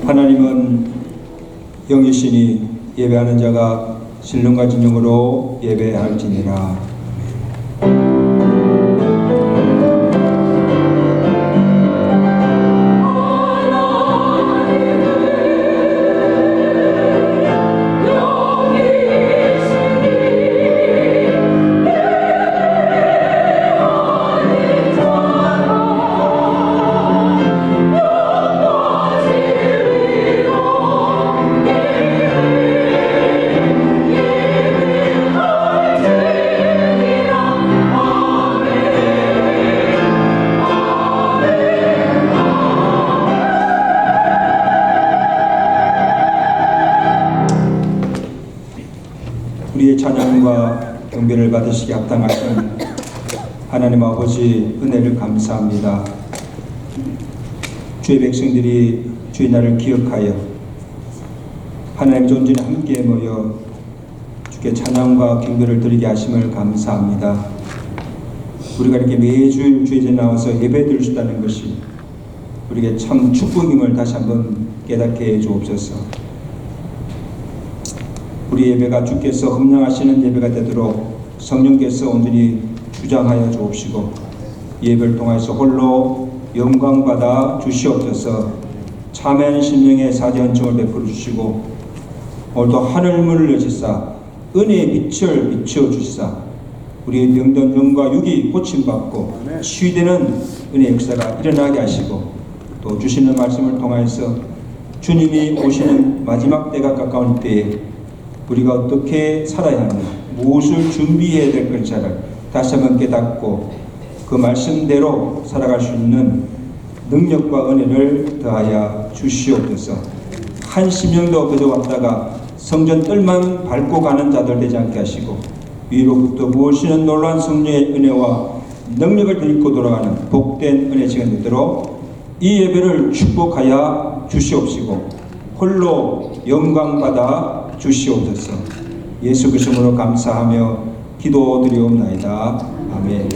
하나님은 영이시니 예배하는 자가 신령과 진정으로 예배할지니라. 우리의 찬양과 경배를 받으시기 합당하신 하나님 아버지 은혜를 감사합니다. 주의 백성들이 주의 날을 기억하여 하나님 존전에 함께 모여 주께 찬양과 경배를 드리게 하심을 감사합니다. 우리가 이렇게 매주 주의 전에 나와서 예배 드릴 수 있다는 것이 우리에게 참 축복임을 다시 한번 깨닫게 해 주옵소서. 우리 예배가 주께서 흠령하시는 예배가 되도록 성령께서 온전히 주장하여 주옵시고 예배를 통해서 홀로 영광받아 주시옵소서. 참된 심령의 사제헌청을 베풀어 주시고 오늘도 하늘문을 여시사 은혜의 빛을 비추어 주시사 우리의 병든 영과 육이 고침받고 치유되는 은혜의 역사가 일어나게 하시고 또 주시는 말씀을 통해서 주님이 오시는 마지막 때가 가까운 때에 우리가 어떻게 살아야 하는가, 무엇을 준비해야 될 것인지를 다시 한번 깨닫고 그 말씀대로 살아갈 수 있는 능력과 은혜를 더하여 주시옵소서. 한 심령도 그저 왔다가 성전 뜰만 밟고 가는 자들 되지 않게 하시고 위로부터 무엇이는 놀라운 성령의 은혜와 능력을 들고 돌아가는 복된 은혜 시간 되도록 이 예배를 축복하여 주시옵시고 홀로 영광받아 주시옵소서. 예수 그리스도로 감사하며 기도드리옵나이다. 아멘.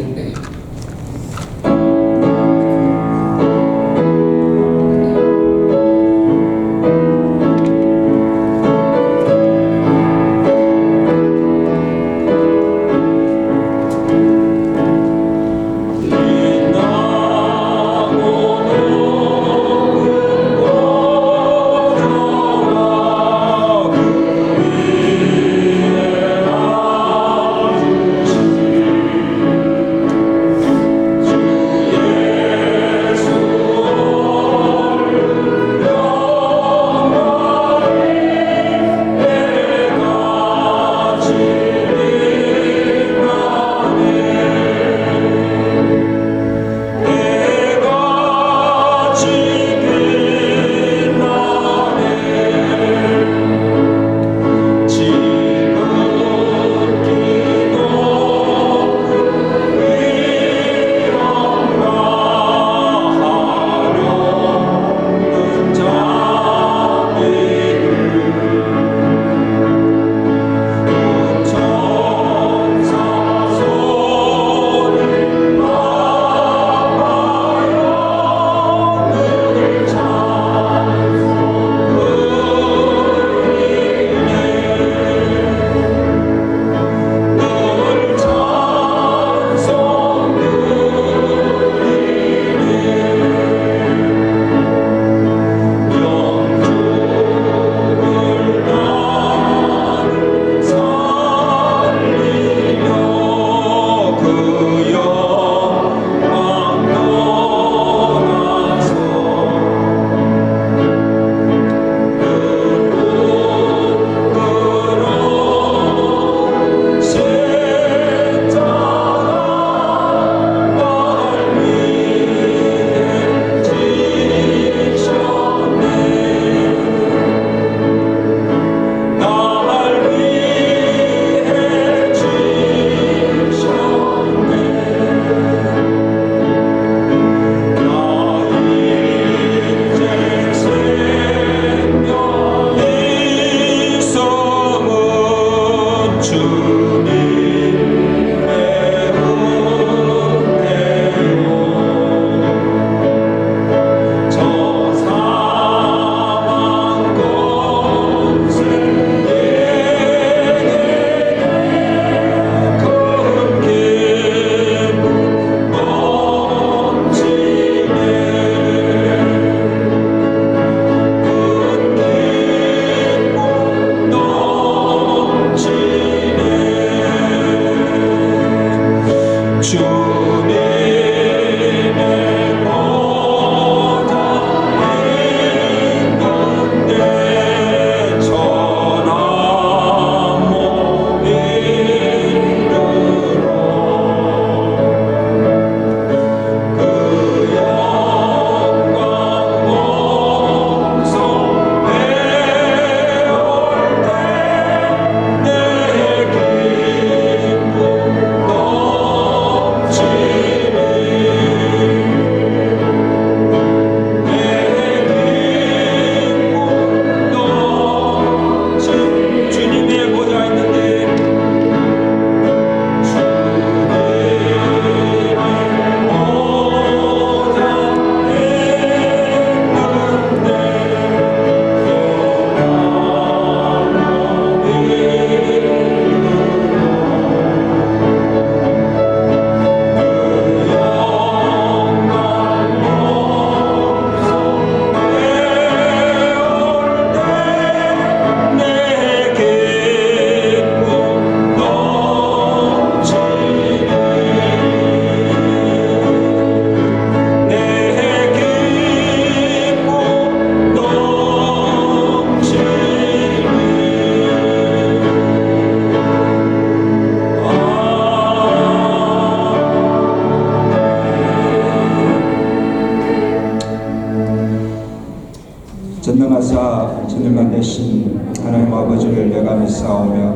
전능하사 전능한 대신 하나님 아버지를 내가 믿사오며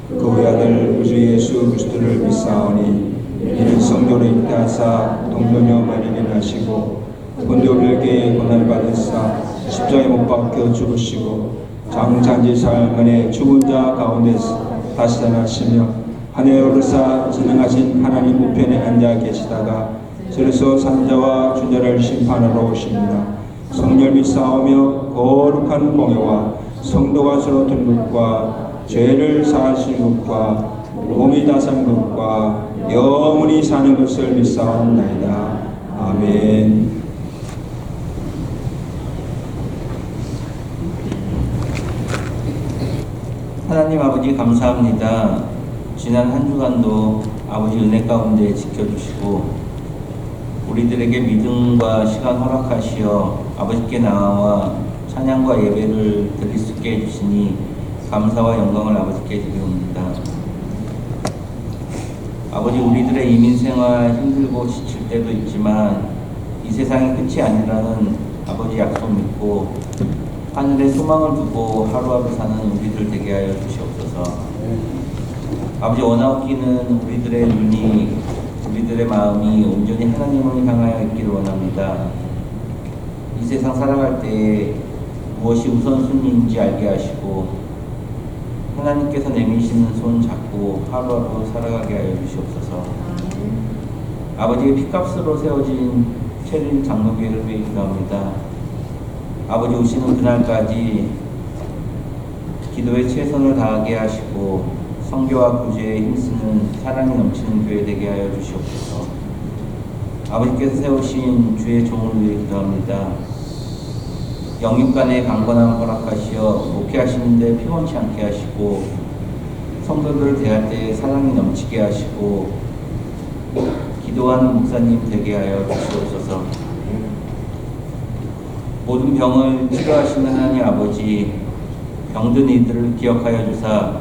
그 외아들 우주 예수 그리스도를 믿사오니 이는 성도로 잉태하사 동정녀 마리를 하시고 본디오 빌게의 고난을 받으사 십자가에 못 박혀 죽으시고 장장지 사흘 만에 죽은 자 가운데서 다시 살아나시며 하늘에 오르사 전능하신 하나님 우편에 앉아 계시다가 저리서 산자와 주자를 심판하러 오십니다. 성령 믿사오며 거룩한 공예와 성도가 서로 든 것과 죄를 사하실 것과 몸이 다산 것과 영원히 사는 것을 믿사옵나이다. 아멘. 하나님 아버지 감사합니다. 지난 한 주간도 아버지 은혜 가운데 지켜주시고 우리들에게 믿음과 시간 허락하시어 아버지께 나와 찬양과 예배를 드릴 수 있게 해주시니 감사와 영광을 아버지께 드립니다. 아버지 우리들의 이민생활 힘들고 지칠 때도 있지만 이 세상이 끝이 아니라는 아버지 약속 믿고 하늘에 소망을 두고 하루하루 사는 우리들 되게 하여 주시옵소서. 아버지 원하옵기는 우리들의 눈이 우리들의 마음이 온전히 하나님을 향하여 있기를 원합니다. 이 세상 살아갈 때에 무엇이 우선순위인지 알게 하시고 하나님께서 내미시는 손 잡고 하루하루 살아가게 하여 주시옵소서. 아버지의 피값으로 세워진 체릴 장로교회를 위해 기도합니다. 아버지 오시는 그날까지 기도에 최선을 다하게 하시고 성교와 구제에 힘쓰는 사랑이 넘치는 교회 되게 하여 주시옵소서. 아버지께서 세우신 주의 종을 위해 기도합니다. 영육간의 강건함 허락하시어 목회하시는데 피곤치 않게 하시고 성도들을 대할 때 사랑이 넘치게 하시고 기도하는 목사님 되게 하여 주시옵소서. 모든 병을 치료하시는 하나님 아버지, 병든 이들을 기억하여 주사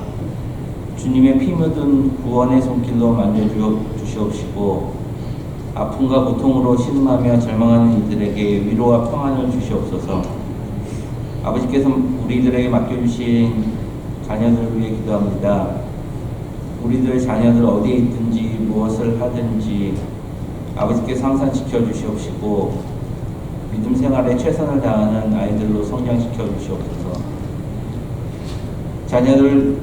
주님의 피 묻은 구원의 손길로 만져주시옵시고 아픔과 고통으로 신음하며 절망하는 이들에게 위로와 평안을 주시옵소서. 아버지께서 우리들에게 맡겨주신 자녀들을 위해 기도합니다. 우리들의 자녀들 어디에 있든지 무엇을 하든지 아버지께서 항상 지켜주시옵시고 믿음 생활에 최선을 다하는 아이들로 성장시켜 주시옵소서. 자녀들을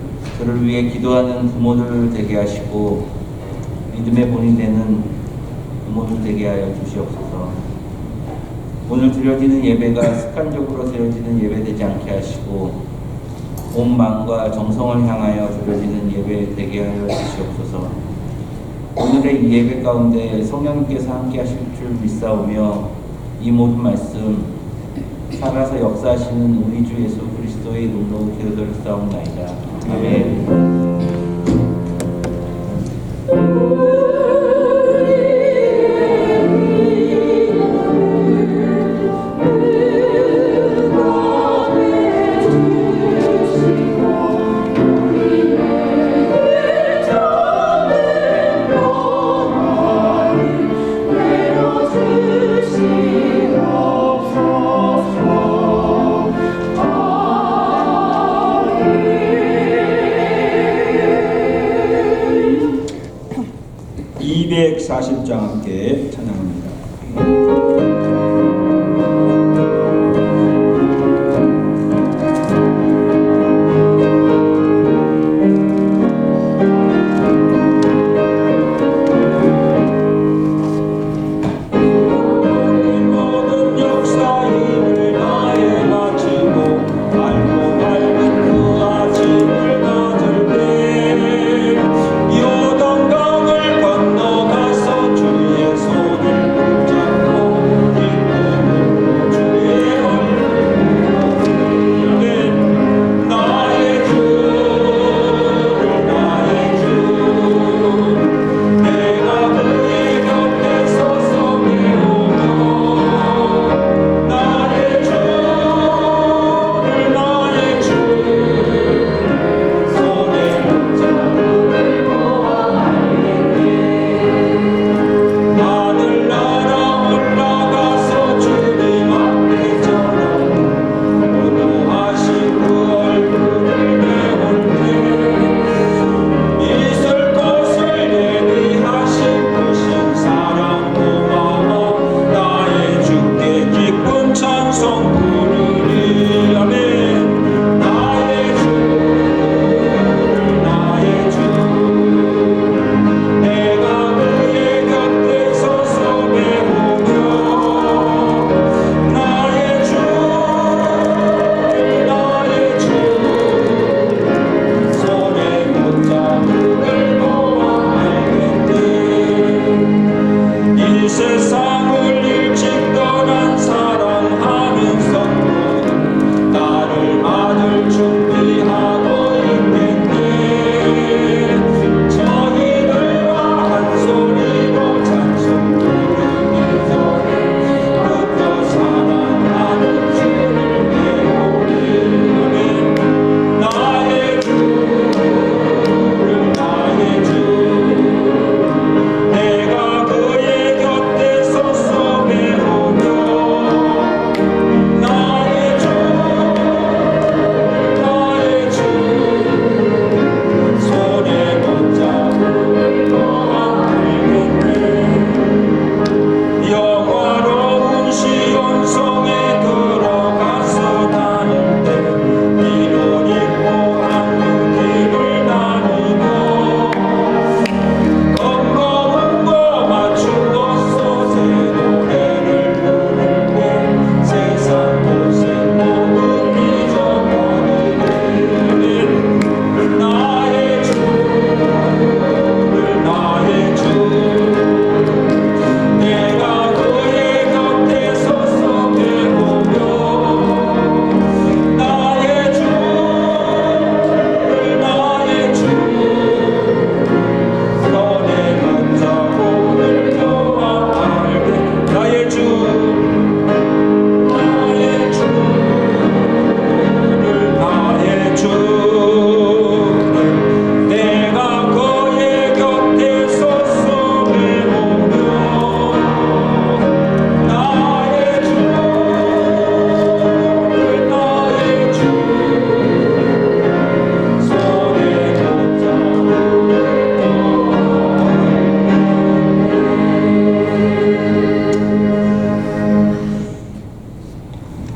위해 기도하는 부모들을 되게 하시고 믿음의 본이 되는 부모들 되게 하여 주시옵소서. 오늘 드려지는 예배가 습관적으로 드려지는 예배 되지 않게 하시고 온 마음과 정성을 향하여 드려지는 예배 되게 하여 주시옵소서. 오늘의 이 예배 가운데 성령님께서 함께 하실 줄 믿사오며 이 모든 말씀 살아서 역사하시는 우리 주 예수 그리스도의 이름으로 기도드렸사옵나이다. 아멘. 찬양합니다.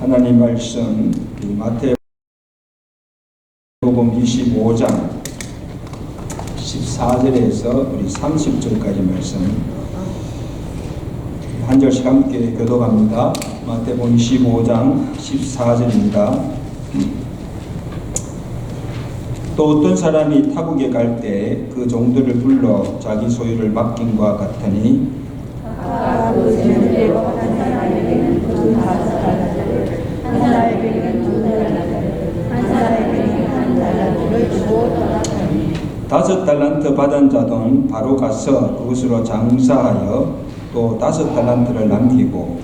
하나님 말씀 마태복음 25장 14절에서 우리 30절까지 말씀 한 절씩 함께 교독합니다. 마태복음 25장 14절입니다. 또 어떤 사람이 타국에 갈 때 그 종들을 불러 자기 소유를 맡김과 같으니 다섯 달란트 받은 자는 바로 가서 그것으로 장사하여 또 다섯 달란트를 남기고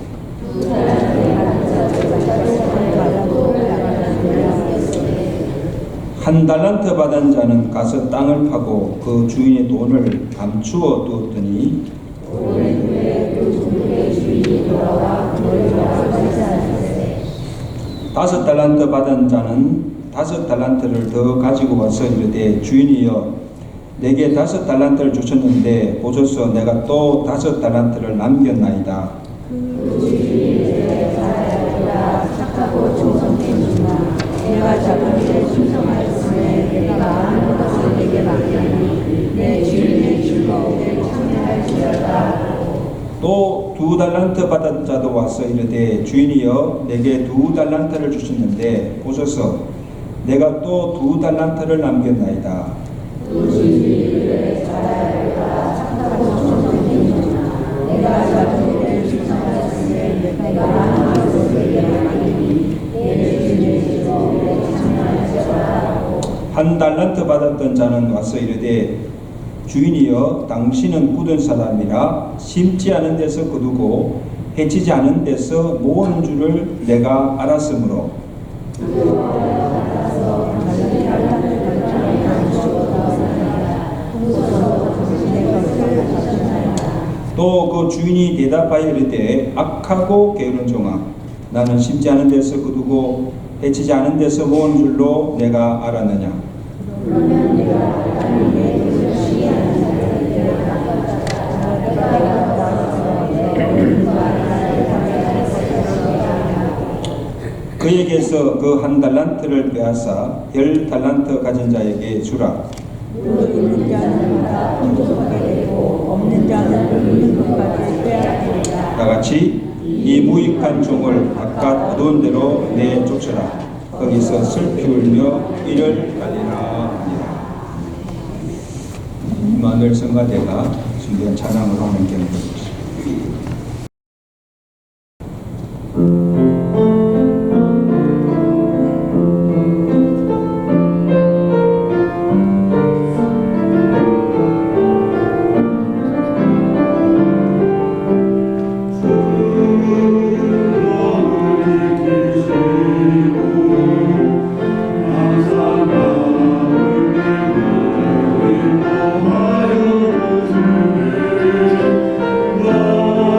한 달란트 받은 자는 가서 땅을 파고 그 주인의 돈을 감추어 두었더니 다섯 달란트 받은 자는 다섯 달란트를 더 가지고 와서 이르되 주인이여 내게 5달란트를 주셨는데 보소서 내가 또 5달란트를 남겼나이다. 착하고 충성되는구나. 내가 작은 일에 충성하였으니 내가 많은 것을 내게 맡겼니 내 주인의 즐거움을 참여할지어다. 또 2달란트 받은 자도 와서 이르되 주인이여 내게 2달란트를 주셨는데 보소서 내가 또 2달란트를 남겼나이다. 또 주인이 이르되 잘하였다. 착하고 충성되는구나. 내가 작은 일에 충성하였으니 내가 많은 것을 내게 맡겼니 내 주인의 즐거움을 참여할지어다. 1달란트 받았던 자는 와서 이르되 주인이여 당신은 굳은 사람이라 심지 않은 데서 거두고 해치지 않은 데서 모으는 줄을 내가 알았으므로 또 그 주인이 대답하여 이르되 악하고 게으른 종아 나는 심지 않은 데서 거두고 해치지 않은 데서 모으는 줄로 내가 알았느냐. 그에게서 그 1달란트를 빼앗아 10달란트 가진 자에게 주라. 무릇 있는 자는 다 풍족하게 되고 없는 자는 있는 것까지 빼앗기리라. 다 같이 이 무익한 종을 바깥 어두운 데로 내쫓으라. 거기서 슬피 울며 이를 갈리라 하니라. 이마누엘 성가대가 준비한 찬양으로 함께 드리겠습니다. 나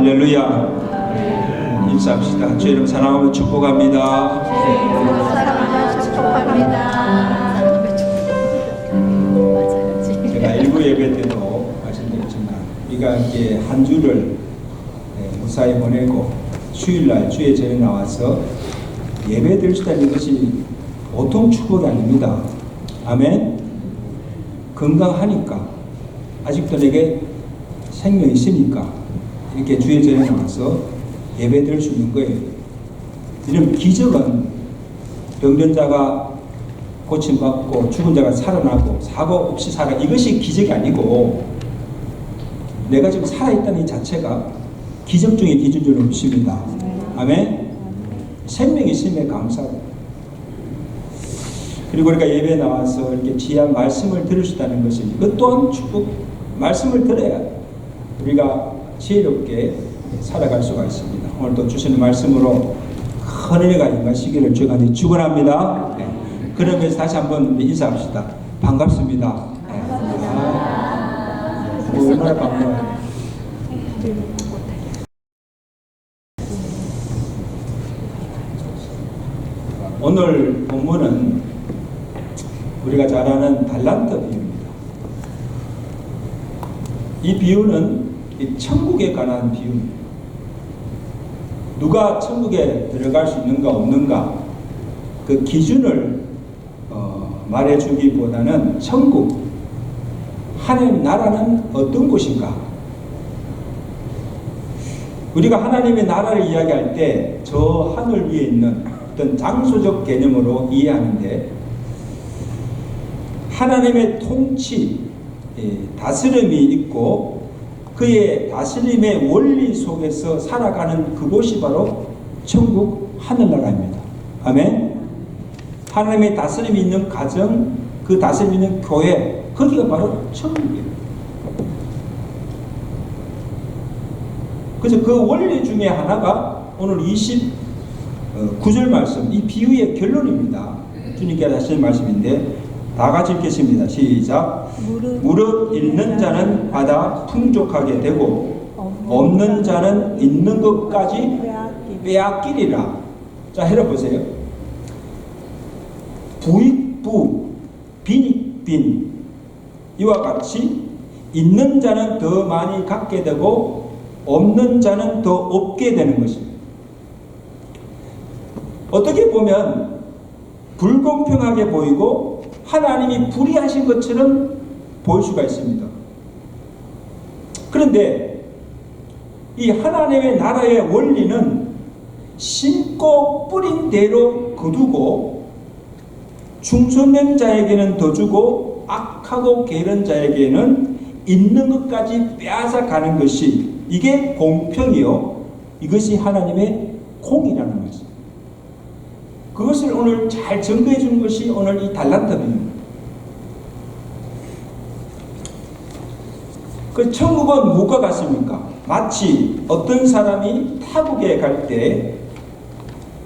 할렐루야. 인사합시다. 주 이름 사랑하며 축복합니다. 사랑하며 축복합니다. 제가 일부 예배 때도 말씀드렸지만 우리가 이렇게 한 주를 무사히 보내고 주일날 주의 전에 나와서 예배 드릴 수 있다는 것이 보통 축복이 아닙니다. 아멘. 건강하니까 아직도 내게 생명이 있으니까 이렇게 주의 전에 나와서 예배 드릴 수 있는 거예요. 이런 기적은 병든 자가 고침받고 죽은 자가 살아나고 사고 없이 살아, 이것이 기적이 아니고 내가 지금 살아있다는 이 자체가 기적 중에 기준으로 보십니다. 아멘. 생명이 있음에 감사하고, 그리고 우리가 예배에 나와서 이렇게 귀한 말씀을 들을 수 있다는 것은 이것 또한 축복. 말씀을 들어야 우리가 지혜롭게 살아갈 수가 있습니다. 오늘도 주시는 말씀으로 큰 은혜가 임하시기를 주간에 축원합니다. 네. 그러면서 다시 한번 인사합시다. 반갑습니다. 네. 얼마나 반가워요. 오늘 본문은 우리가 잘 아는 달란트 비유입니다. 이 비유는 천국에 관한 비유입니다. 누가 천국에 들어갈 수 있는가 없는가 그 기준을 말해주기보다는 천국, 하나님 나라는 어떤 곳인가. 우리가 하나님의 나라를 이야기할 때 저 하늘 위에 있는 어떤 장소적 개념으로 이해하는데, 하나님의 통치, 다스림이 있고 그의 다스림의 원리 속에서 살아가는 그곳이 바로 천국 하늘나라입니다. 아멘. 하나님의 다스림이 있는 가정, 그 다스림이 있는 교회, 거기가 바로 천국이에요. 그래서 그 원리 중에 하나가 오늘 29절 말씀, 이 비유의 결론입니다. 주님께서 하시는 말씀인데 다 같이 읽겠습니다. 시작. 무릇 있는 자는 받아 풍족하게 되고 없는 자는 있는 것까지 빼앗기리라. 자, 해보세요. 부익부, 빈익빈, 이와 같이 있는 자는 더 많이 갖게 되고 없는 자는 더 없게 되는 것입니다. 어떻게 보면 불공평하게 보이고 하나님이 불의하신 것처럼 보일 수가 있습니다. 그런데 이 하나님의 나라의 원리는 심고 뿌린 대로 거두고 충성된 자에게는 더 주고 악하고 게으른 자에게는 있는 것까지 빼앗아 가는 것이, 이게 공평이요, 이것이 하나님의 공이라는 것입니다. 그것을 오늘 잘 증거해 주는 것이 오늘 이 달란트입니다. 그 천국은 뭐가 같습니까? 마치 어떤 사람이 타국에 갈 때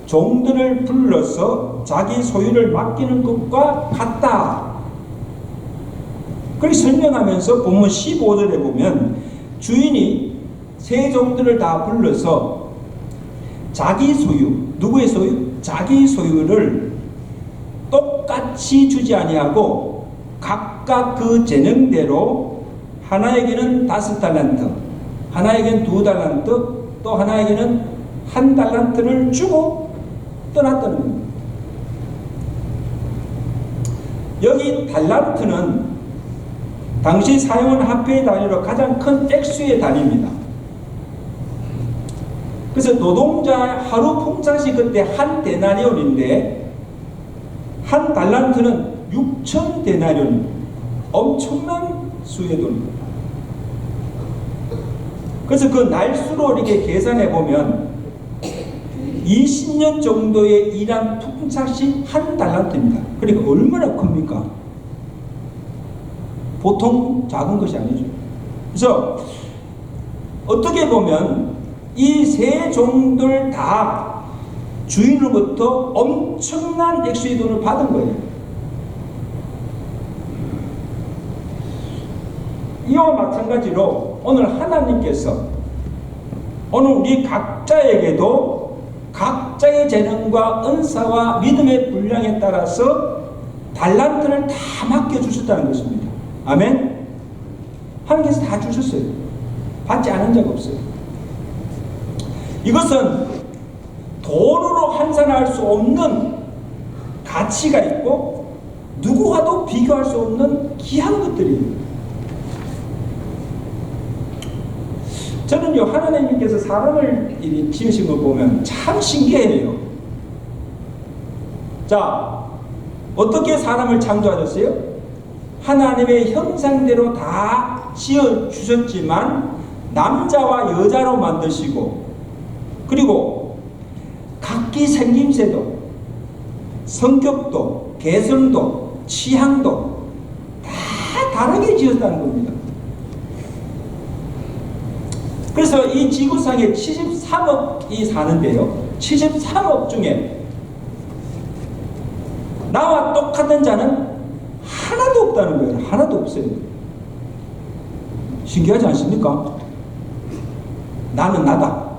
종들을 불러서 자기 소유를 맡기는 것과 같다. 그렇게 설명하면서 본문 15절에 보면 주인이 세 종들을 다 불러서 자기 소유, 누구의 소유? 자기 소유를 똑같이 주지 아니하고 각각 그 재능대로 하나에게는 5달란트, 하나에게는 2달란트, 또 하나에게는 1달란트를 주고 떠났다는 겁니다. 여기 달란트는 당시 사용한 화폐의 단위로 가장 큰 액수의 단위입니다. 그래서 노동자 하루 평상시 그때 1데나리온인데 1달란트는 6,000데나리온, 엄청난 수의 돈입니다. 그래서 그 날수로 이렇게 계산해 보면 20년 정도의 일한 평상시 1달란트입니다. 그러니까 얼마나 큽니까? 보통 작은 것이 아니죠. 그래서 어떻게 보면 이 세 종들 다 주인으로부터 엄청난 액수의 돈을 받은 거예요. 이와 마찬가지로 오늘 하나님께서 오늘 우리 각자에게도 각자의 재능과 은사와 믿음의 분량에 따라서 달란트를 다 맡겨주셨다는 것입니다. 아멘? 하나님께서 다 주셨어요. 받지 않은 적 없어요. 이것은 돈으로 환산할 수 없는 가치가 있고 누구와도 비교할 수 없는 귀한 것들이에요. 저는요, 하나님께서 사람을 지으신 걸 보면 참 신기해요. 자, 어떻게 사람을 창조하셨어요? 하나님의 형상대로 다 지어주셨지만 남자와 여자로 만드시고, 그리고 각기 생김새도 성격도 개성도 취향도 다 다르게 지었다는 겁니다. 그래서 이 지구상에 73억이 사는데요, 73억 중에 나와 똑같은 자는 하나도 없다는 거예요. 하나도 없어요. 신기하지 않습니까? 나는 나다.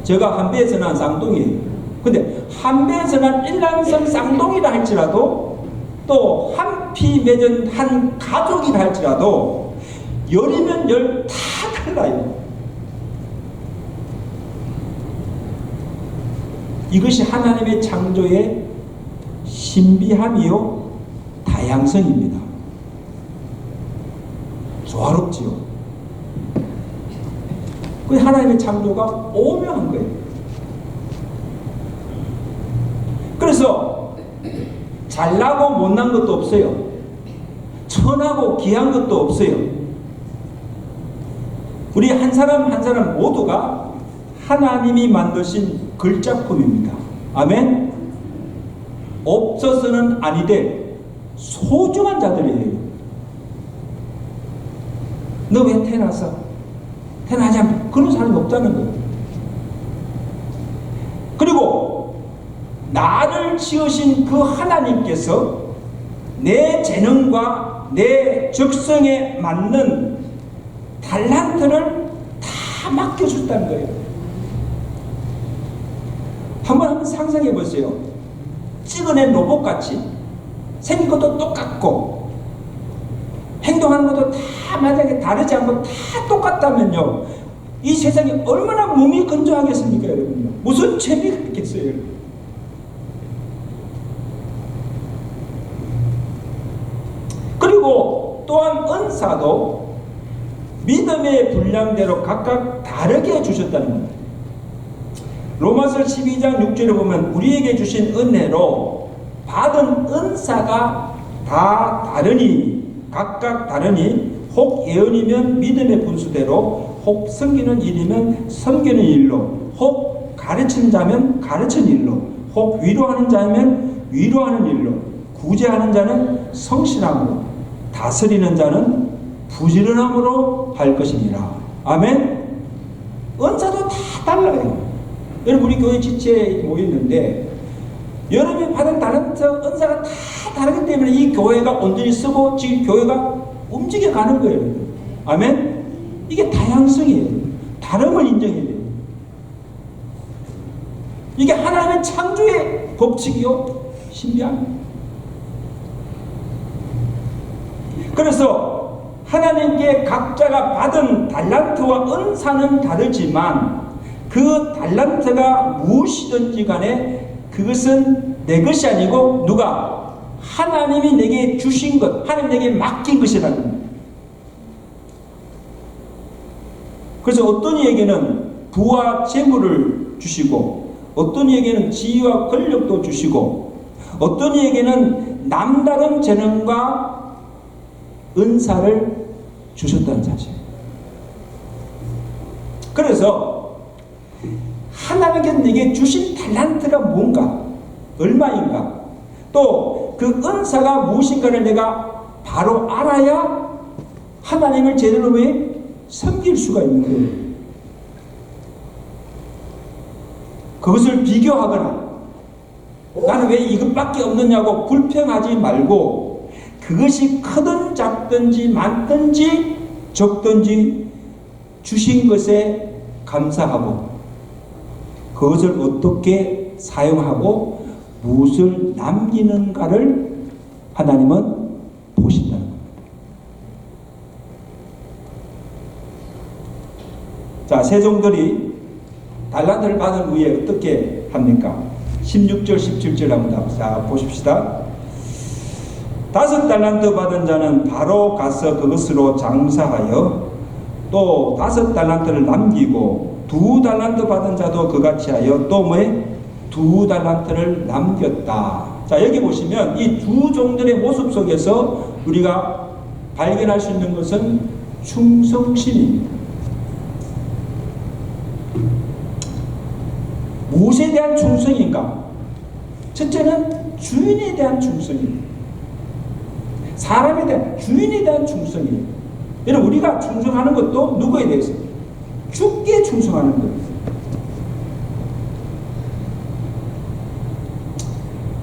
제가 한배에서 난 쌍둥이에요. 근데 한배에서 난 일란성 쌍둥이라 할지라도, 또 한 피 맺은 한 가족이라 할지라도 열이면 열 다 달라요. 이것이 하나님의 창조의 신비함이요 다양성입니다. 조화롭지요. 그 하나님의 창조가 오묘한 거예요. 그래서 잘나고 못난 것도 없어요. 천하고 귀한 것도 없어요. 우리 한 사람 한 사람 모두가 하나님이 만드신 글작품입니다. 아멘? 없어서는 아니 될 소중한 자들이에요. 너 왜 태어났어? 태어나지 않고 그런 사람이 없다는 거예요. 그리고 나를 지으신 그 하나님께서 내 재능과 내 적성에 맞는 달란트를 다 맡겨줬다는 거예요. 한번 상상해 보세요. 찍어낸 로봇같이 생긴 것도 똑같고 행동하는 것도 다 만약에 다르지 않고 다 똑같다면요, 이 세상이 얼마나 몸이 건조하겠습니까, 여러분요? 무슨 재미가 있겠어요, 여러분? 그리고 또한 은사도 믿음의 분량대로 각각 다르게 주셨다는 겁니다. 로마서 12장 6절에 보면 우리에게 주신 은혜로 받은 은사가 다 다르니, 각각 다르니, 혹 예언이면 믿음의 분수대로, 혹 섬기는 일이면 섬기는 일로, 혹 가르치는 자면 가르치는 일로, 혹 위로하는 자면 위로하는 일로, 구제하는 자는 성실함으로, 다스리는 자는 부지런함으로 할 것이니라. 아멘? 은사도 다 달라요. 여러분, 우리 교회 지체에 모였는데 여러분이 받은 달란트 은사가 다 다르기 때문에 이 교회가 온전히 쓰고 지금 교회가 움직여가는 거예요. 아멘? 이게 다양성이에요. 다름을 인정해야 돼요. 이게 하나님의 창조의 법칙이요 신비함. 그래서 하나님께 각자가 받은 달란트와 은사는 다르지만 그 달란트가 무엇이든지 간에 그것은 내 것이 아니고 누가? 하나님이 내게 주신 것, 하나님 내게 맡긴 것이라는 겁니다. 그래서 어떤 이에게는 부와 재물을 주시고, 어떤 이에게는 지위와 권력도 주시고, 어떤 이에게는 남다른 재능과 은사를 주셨다는 사실. 그래서 하나님께서 내게 주신 달란트가 뭔가, 얼마인가, 또 그 은사가 무엇인가를 내가 바로 알아야 하나님을 제대로 섬길 수가 있는 거예요. 그것을 비교하거나 나는 왜 이것밖에 없느냐고 불평하지 말고, 그것이 크든 작든지 많든지 적든지 주신 것에 감사하고 그것을 어떻게 사용하고 무엇을 남기는가를 하나님은 보신다는 겁니다. 자, 세종들이 달란트를 받은 후에 어떻게 합니까? 16절 17절 한번 자 보십시다. 5달란트 받은 자는 바로 가서 그것으로 장사하여 또 5달란트를 남기고 2달란트 받은 자도 그같이 하여 또 뭐에 2달란트를 남겼다. 자, 여기 보시면 이 두 종들의 모습 속에서 우리가 발견할 수 있는 것은 충성심입니다. 무엇에 대한 충성인가? 첫째는 주인에 대한 충성입니다. 사람에 대한, 주인에 대한 충성이에요. 여러분, 우리가 충성하는 것도 누구에 대해서? 주께 충성하는 거예요.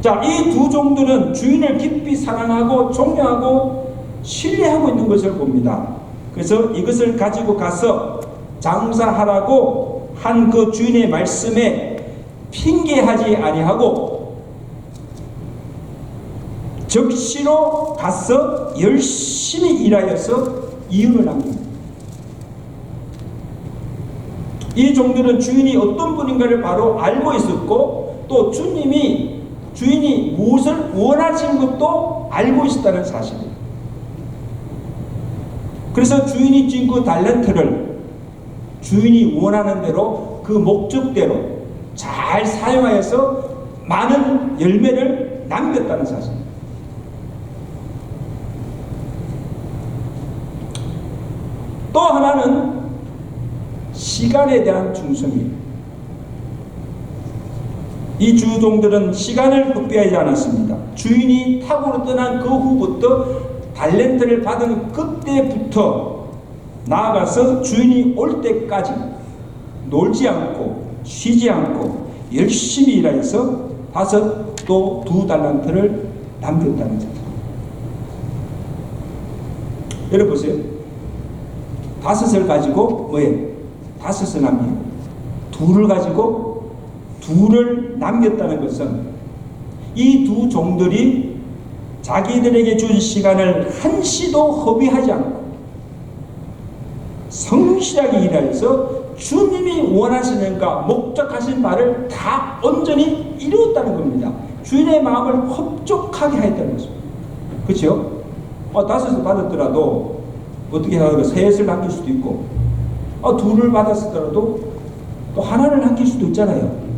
자, 이 두 종들은 주인을 깊이 사랑하고 존경하고 신뢰하고 있는 것을 봅니다. 그래서 이것을 가지고 가서 장사하라고 한 그 주인의 말씀에 핑계하지 아니하고 적시로 가서 열심히 일하여서 이윤을 남깁니다. 이 종들은 주인이 어떤 분인가를 바로 알고 있었고 또 주인이 무엇을 원하신 것도 알고 있었다는 사실이에요. 그래서 주인이 준 그 달란트를 주인이 원하는 대로 그 목적대로 잘 사용하여서 많은 열매를 남겼다는 사실입니다. 또 하나는 시간에 대한 충성이에요. 이 주종들은 시간을 낭비하지 않았습니다. 주인이 탁으로 떠난 그 후부터 달란트를 받은 그때부터 나아가서 주인이 올 때까지 놀지 않고 쉬지 않고 열심히 일하여서 5 또 2달란트를 남겼다는 거죠. 여러분 보세요. 5을 가지고 뭐예요? 5을 남기고 2를 가지고 2를 남겼다는 것은 이 두 종들이 자기들에게 준 시간을 한시도 허비하지 않고 성실하게 일하여서 주님이 원하시는가 목적하신 바를 다 온전히 이루었다는 겁니다. 주인의 마음을 흡족하게 하였다는 것입니다. 그렇죠? 5을 받았더라도 어떻게 하고 3을 남길 수도 있고 2를 받았더라도 또 하나를 남길 수도 있잖아요.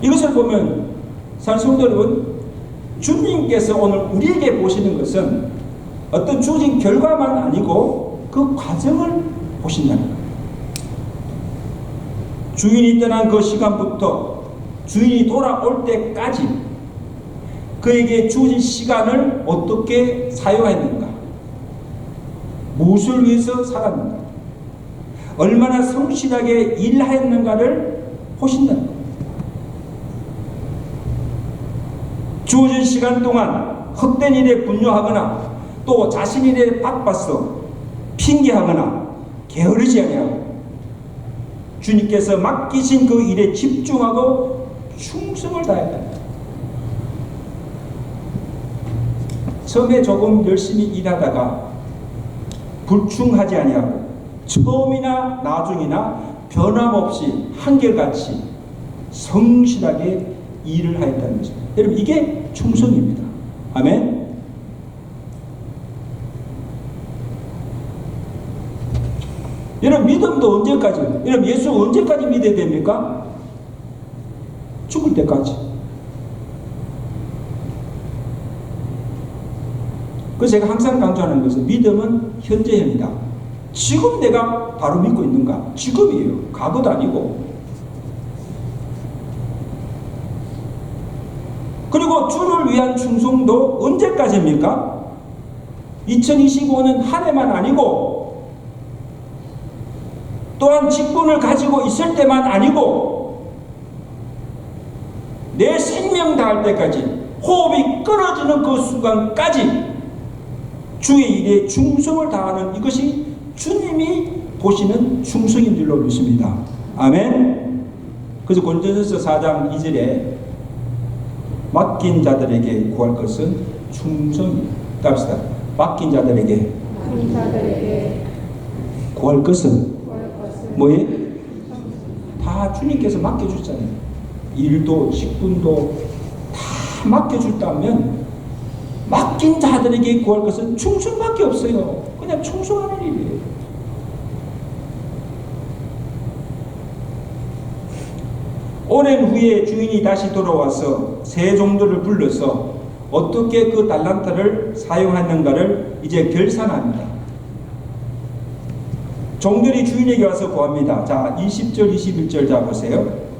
이것을 보면 성도 여러분, 주님께서 오늘 우리에게 보시는 것은 어떤 주어진 결과만 아니고 그 과정을 보신다는 거예요. 주인이 떠난 그 시간부터 주인이 돌아올 때까지 그에게 주어진 시간을 어떻게 사용했는가, 무엇을 위해서 살았는가, 얼마나 성실하게 일하였는가를 보신다는 거예요. 주어진 시간 동안 헛된 일에 분노하거나 또 자신 일에 바빠서 핑계하거나 게으르지 아니하고 주님께서 맡기신 그 일에 집중하고 충성을 다했다. 처음에 조금 열심히 일하다가 불충하지 아니하고 처음이나 나중이나 변함없이 한결같이 성실하게 일을 하였다는 것입니다. 여러분, 이게 충성입니다. 아멘. 여러분, 믿음도 언제까지? 여러분, 예수 언제까지 믿어야 됩니까? 죽을 때까지. 그래서 제가 항상 강조하는 것은 믿음은 현재형이다. 지금 내가 바로 믿고 있는가? 지금이에요. 과거도 아니고. 그리고 주를 위한 충성도 언제까지입니까? 2025년 한 해만 아니고 또한 직분을 가지고 있을 때만 아니고 내 생명 다할 때까지, 호흡이 끊어지는 그 순간까지 주의 일에 충성을 다하는 이것이 주님이 보시는 충성인 줄로 믿습니다. 아멘. 그래서 고린도전서 4장 2절에 맡긴 자들에게 구할 것은 충성이다. 갑시다. 맡긴 자들에게 구할 것은 뭐예요? 다 주님께서 맡겨주잖아요. 일도 직분도 다 맡겨줬다면 맡긴 자들에게 구할 것은 충성밖에 없어요. 그냥 충성하는 일이에요. 오랜 후에 주인이 다시 돌아와서 세 종들을 불러서 어떻게 그 달란트를 사용했는가를 이제 결산합니다. 종들이 주인에게 와서 구합니다. 자, 20절 21절 자 보세요.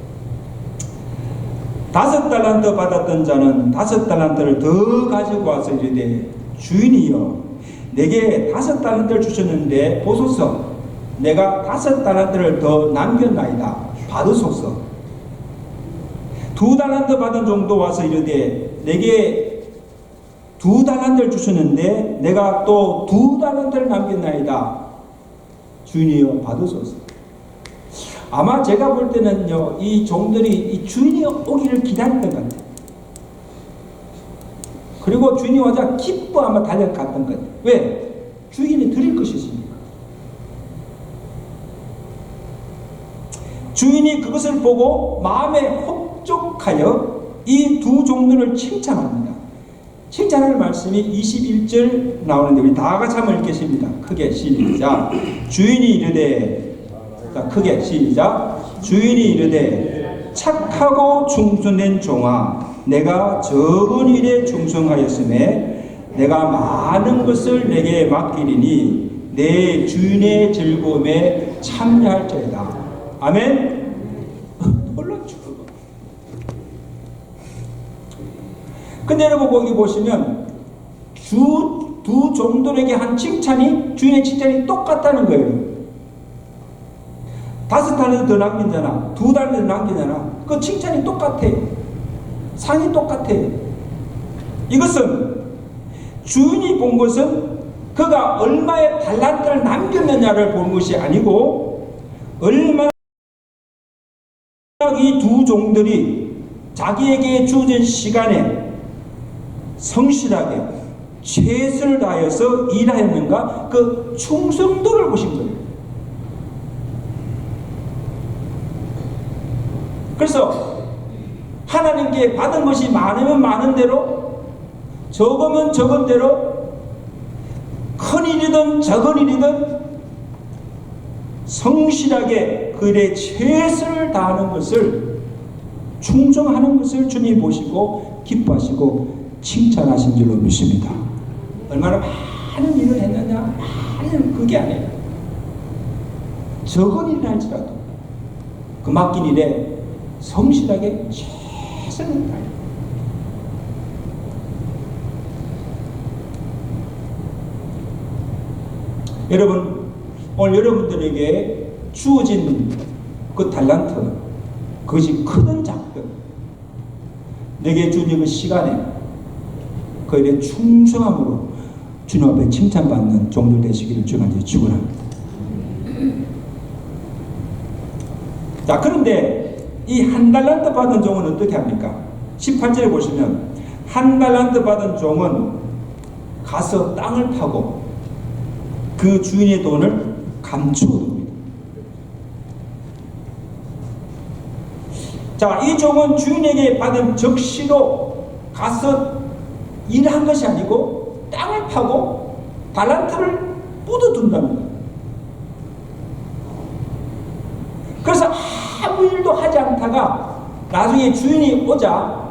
5달란트 받았던 자는 5달란트를 더 가지고 와서 이르되 주인이여 내게 5달란트를 주셨는데 보소서 내가 5달란트를 더 남겼나이다. 받으소서. 2달란트 받은 종도 와서 이르되 내게 2달란트를 주셨는데 내가 또 2달란트를 남겼나이다. 주인이여 받으소서. 아마 제가 볼 때는요, 이 종들이 이 주인이 오기를 기다렸던 것 같아요. 그리고 주인이 오자 기뻐 아마 달려갔던 것 같아요. 왜? 주인이 드릴 것이 있으니까. 주인이 그것을 보고 마음에 혹족하여 이 두 종들을 칭찬합니다. 칭찬하는 말씀이 21절 나오는데 우리 다 같이 한번 읽겠습니다. 크게 시작. 주인이 이르되, 자, 크게 시작. 주인이 이르되 착하고 충성된 종아 내가 적은 일에 충성하였음에 내가 많은 것을 내게 맡기리니 내 주인의 즐거움에 참여할지어다. 아멘. 놀랍죠. 근데 여러분 거기 보시면 두 종들에게 한 칭찬이 주인의 칭찬이 똑같다는 거예요. 5달란트 더 남긴잖아. 2달란트 더 남기잖아. 그 칭찬이 똑같아요. 상이 똑같아요. 이것은 주인이 본 것은 그가 얼마의 달란트를 남겼느냐를 본 것이 아니고 얼마나 이 두 종들이 자기에게 주어진 시간에 성실하게 최선을 다하여서 일하였는가 그 충성도를 보신 거예요. 그래서 하나님께 받은 것이 많으면 많은 대로 적으면 적은 대로 큰 일이든 작은 일이든 성실하게 그 일에 최선을 다하는 것을 충성하는 것을 주님 보시고 기뻐하시고 칭찬하신 줄로 믿습니다. 얼마나 많은 일을 했느냐 많은 그게 아니에요. 적은 일을 할지라도 그 맡긴 일에 성실하게 최선을 다해요. 여러분 오늘 여러분들에게 주어진 그 달란트 그것이 크든 작든 내게 주어진 그 시간에 그 일에 충성함으로 주님 앞에 칭찬받는 종들 되시기를 주님한테 축원합니다. 자, 그런데 이 한 달란트 받은 종은 어떻게 합니까? 18절에 보시면 한 달란트 받은 종은 가서 땅을 파고 그 주인의 돈을 감추어둡니다. 자, 이 종은 주인에게 받은 적시로 가서 일한 것이 아니고 땅을 파고 달란트를 묻어둔다는 거예요. 그래서 아무 일도 하지 않다가 나중에 주인이 오자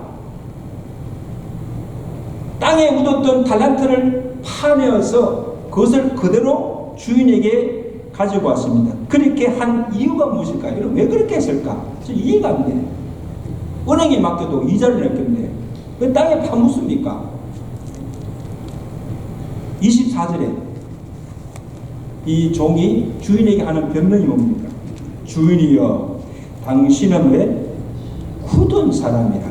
땅에 묻었던 달란트를 파내어서 그것을 그대로 주인에게 가지고 왔습니다. 그렇게 한 이유가 무엇일까요? 여러분 왜 그렇게 했을까? 이해가 안 돼요. 은행에 맡겨도 이자를 냈겠는데 왜 땅에 파묻습니까? 24절에 이 종이 주인에게 하는 변명이 뭡니까? 주인이여 당신은 왜 굳은 사람이라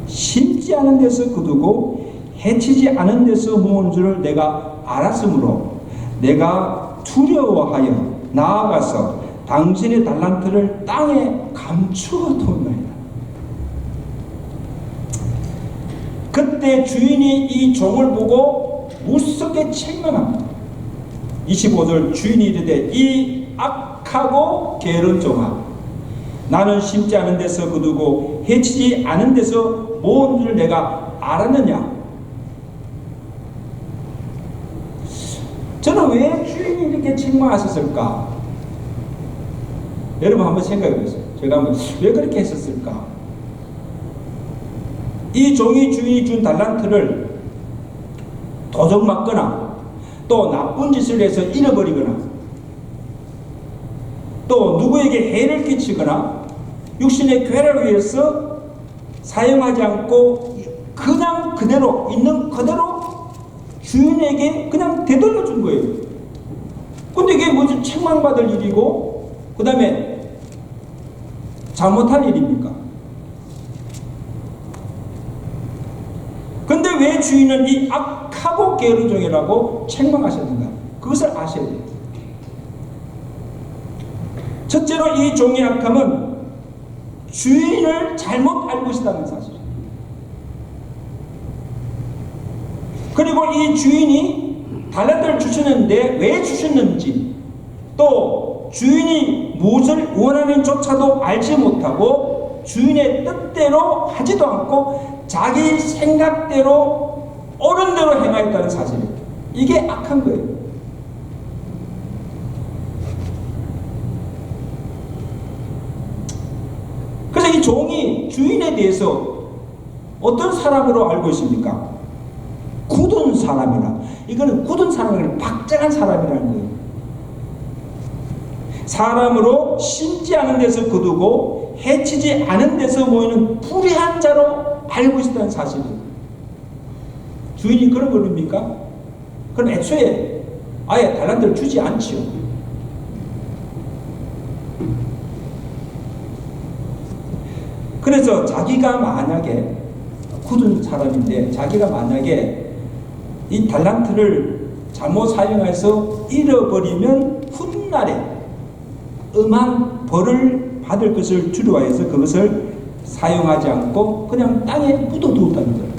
심지 않은 데서 거두고 해치지 않은 데서 모은 줄을 내가 알았으므로 내가 두려워하여 나아가서 당신의 달란트를 땅에 감추어 두었나이다. 그때 주인이 이 종을 보고 무섭게 책망합니다. 25절 주인이 이르되 이 악하고 게으른 종아, 나는 심지 않은 데서 거두고 해치지 않은 데서 모은 줄 내가 알았느냐? 저는 왜 주인이 이렇게 책망하셨을까? 여러분 한번 생각해 보세요. 제가 한번 왜 그렇게 했었을까? 이 종이 주인이 준 달란트를 도적 맞거나 또 나쁜 짓을 해서 잃어버리거나 또 누구에게 해를 끼치거나 육신의 쾌락을 위해서 사용하지 않고 그냥 그대로 있는 그대로 주인에게 그냥 되돌려 준 거예요. 근데 이게 뭐지? 책망받을 일이고 그 다음에 잘못한 일입니까? 근데 왜 주인은 이 악하고 게으른 종이라고 책망하셨는가? 그것을 아셔야 돼요. 첫째로 이 종의 악함은 주인을 잘못 알고 있다는 사실이에요. 그리고 이 주인이 달란트를 주셨는데 왜 주셨는지, 또 주인이 무엇을 원하는지조차도 알지 못하고 주인의 뜻대로 하지도 않고 자기 생각대로 옳은 대로 행하였다는 사실이에요. 이게 악한 거예요. 그래서 이 종이 주인에 대해서 어떤 사람으로 알고 있습니까? 굳은 사람이라. 이거는 굳은 사람이 박장한 사람이라는 거예요. 사람으로 심지 않은 데서 거두고 해치지 않은 데서 모이는 불의한 자로 알고 있다는 사실이에요. 주인이 그런 겁니까? 그럼 애초에 아예 달란트를 주지 않지요. 그래서 자기가 만약에 굳은 사람인데 자기가 만약에 이 달란트를 잘못 사용해서 잃어버리면 훗날에 엄한 벌을 받을 것을 두려워해서 그것을 사용하지 않고 그냥 땅에 묻어두었다는 거예요.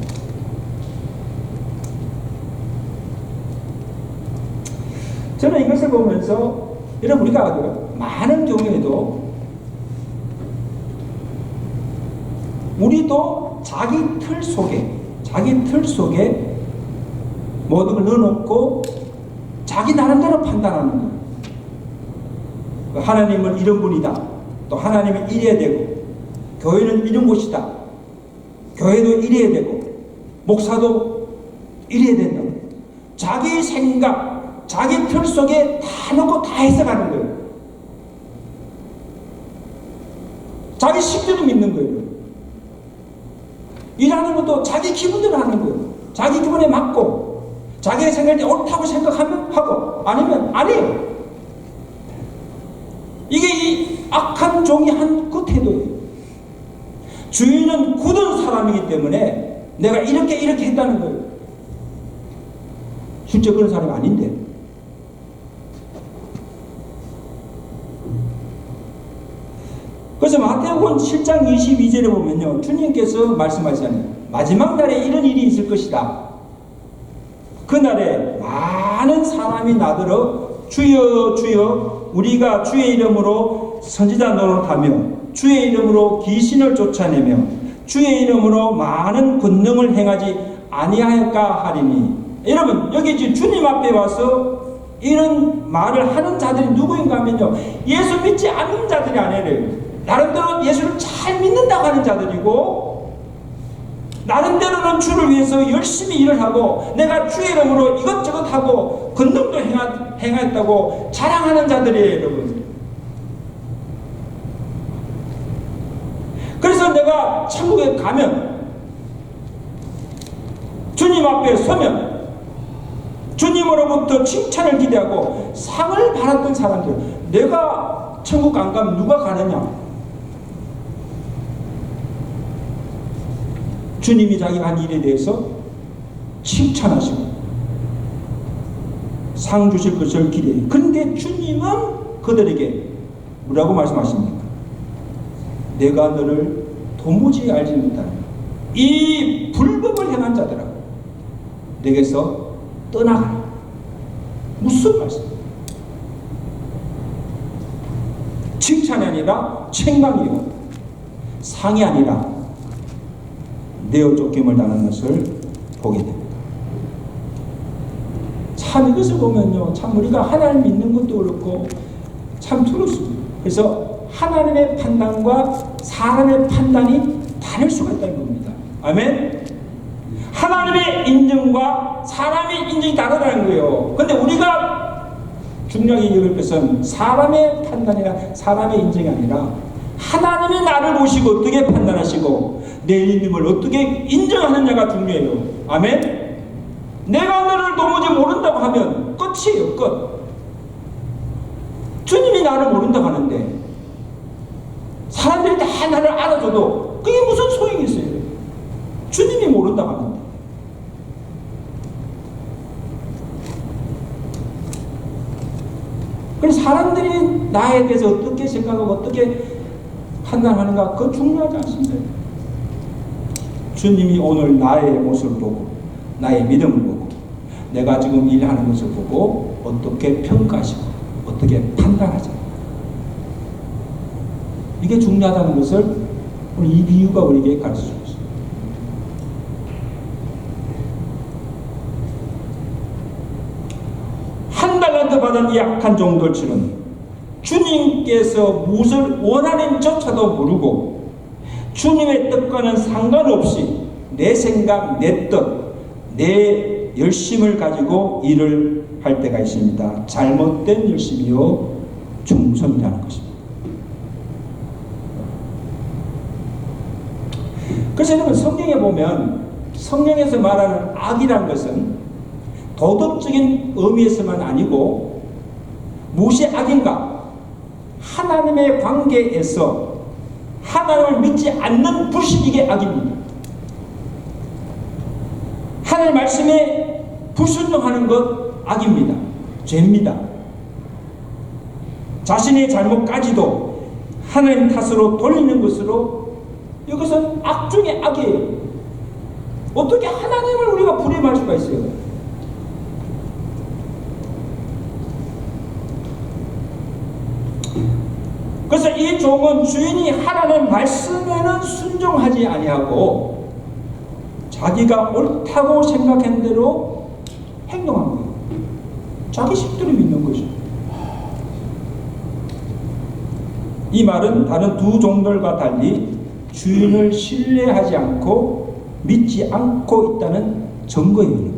저는 이것을 보면서 여러분 우리가 많은 경우에도 우리도 자기 틀 속에 모든 걸 넣어놓고 자기 나름대로 판단하는 거예요. 하나님은 이런 분이다. 또 하나님은 이래야 되고 교회는 이런 곳이다. 교회도 이래야 되고 목사도 이래야 된다. 자기 생각, 자기 틀 속에 다 넣고 다 해석하는 거예요. 자기 심리를 믿는 거예요. 일하는 것도 자기 기분대로 하는 거예요. 자기 기분에 맞고 자기의 생각이 옳다고 생각하면 하고 아니면 안 해요. 이게 이 악한 종이 한 그 태도예요. 주인은 굳은 사람이기 때문에 내가 이렇게 했다는 거예요. 실제 그런 사람이 아닌데. 그래서 마태복음 7장 22절에 보면요, 주님께서 말씀하시잖아요. 마지막 날에 이런 일이 있을 것이다. 그날에 많은 사람이 나더러 주여 주여 우리가 주의 이름으로 선지자 노릇하며 주의 이름으로 귀신을 쫓아내며 주의 이름으로 많은 권능을 행하지 아니할까 하리니. 여러분 여기 지금 주님 앞에 와서 이런 말을 하는 자들이 누구인가 하면요, 예수 믿지 않는 자들이 아니래요. 나름대로 예수를 잘 믿는다고 하는 자들이고 나름대로는 주를 위해서 열심히 일을 하고 내가 주의 이름으로 이것저것 하고 권능도 행했다고 자랑하는 자들이에요, 여러분. 그래서 내가 천국에 가면 주님 앞에 서면 주님으로부터 칭찬을 기대하고 상을 받았던 사람들, 내가 천국 안 가면 누가 가느냐? 주님이 자기가 한 일에 대해서 칭찬하시고 상 주실 것을 기대해요. 그런데 주님은 그들에게 뭐라고 말씀하십니까? 내가 너를 도무지 알지 못하는 이 불법을 행한 자들아 내게서 떠나가라. 무슨 말씀? 칭찬이 아니라 책망이요, 상이 아니라 내어 쫓김을 당하는 것을 보게 됩니다. 참 이것을 보면요, 참 우리가 하나님 믿는 것도 그렇고 참 두렵습니다. 그래서 하나님의 판단과 사람의 판단이 다를 수가 있다는 겁니다. 아멘. 하나님의 인정과 사람의 인정이 다르다는 거예요. 근데 우리가 중요하게 여길 것은 사람의 판단이나 사람의 인정이 아니라 하나님이 나를 보시고 어떻게 판단하시고 내 믿음을 어떻게 인정하느냐가 중요해요. 아멘. 내가 너를 도무지 모른다고 하면 끝이에요. 끝. 주님이 나를 모른다고 하는데 사람들이 다 나를 알아줘도 그게 무슨 소용이 있어요? 주님이 모른다고 하는데. 그래서 사람들이 나에 대해서 어떻게 생각하고 어떻게 판단하는가 그거 중요하지 않습니다. 주님이 오늘 나의 모습을 보고 나의 믿음을 보고 내가 지금 일하는 것을 보고 어떻게 평가하시고 어떻게 판단하잖아요. 이게 중요하다는 것을 오늘 이 비유가 우리에게 가르쳐주고 있습니다. 한 달란트 받은 이 악한 종들처럼 주님께서 무엇을 원하는지조차도 모르고 주님의 뜻과는 상관없이 내 생각, 내 뜻, 내 열심을 가지고 일을 할 때가 있습니다. 잘못된 열심이요 중성이라는 것입니다. 그래서 여러분 성경에 보면 성경에서 말하는 악이라는 것은 도덕적인 의미에서만 아니고 무엇이 악인가? 하나님의 관계에서 하나님을 믿지 않는 불신이게 악입니다. 하나님 말씀에 불순종하는 것 악입니다. 죄입니다. 자신의 잘못까지도 하나님 탓으로 돌리는 것으로 이것은 악 중에 악이에요. 어떻게 하나님을 우리가 불임할 수가 있어요? 그래서 이 종은 주인이 하라는 말씀에는 순종하지 아니하고 자기가 옳다고 생각한 대로 행동한 거예요. 자기 식대로 믿는 거죠. 이 말은 다른 두 종들과 달리 주인을 신뢰하지 않고 믿지 않고 있다는 증거예요.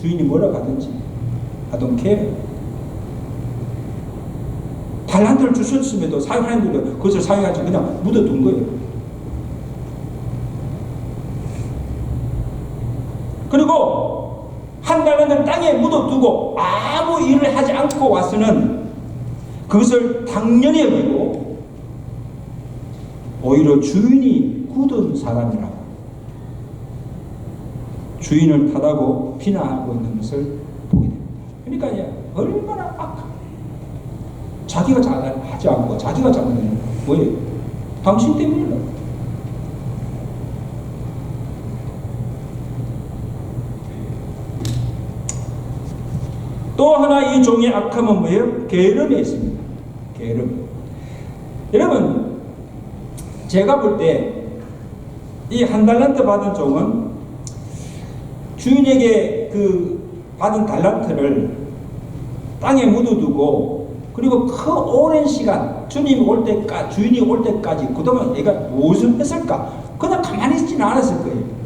주인이 뭐라고 하든지 I don't care. 달란트를 주셨음에도 사용하는데도 그것을 사용하지 그냥 묻어둔 거예요. 그리고 한 달란트를 땅에 묻어두고 아무 일을 하지 않고 와서는 그것을 당연히 여기고 오히려 주인이 굳은 사람이라고 주인을 탓하고 비난하고 있는 것을 보게 됩니다. 그러니까 얼마나 악한 자기가 잘하지 않고 자기가 잘못하는 뭐예요? 당신 때문이다. 또 하나 이 종의 악함은 뭐예요? 게으름에 있습니다. 게으름. 여러분 제가 볼 때 이 한 달란트 받은 종은 주인에게 그 받은 달란트를 땅에 묻어두고 그리고 그 오랜 시간 주님이 올 때까지 주인이 올 때까지 그동안 얘가 무엇을 했을까? 그냥 가만히 있지는 않았을 거예요.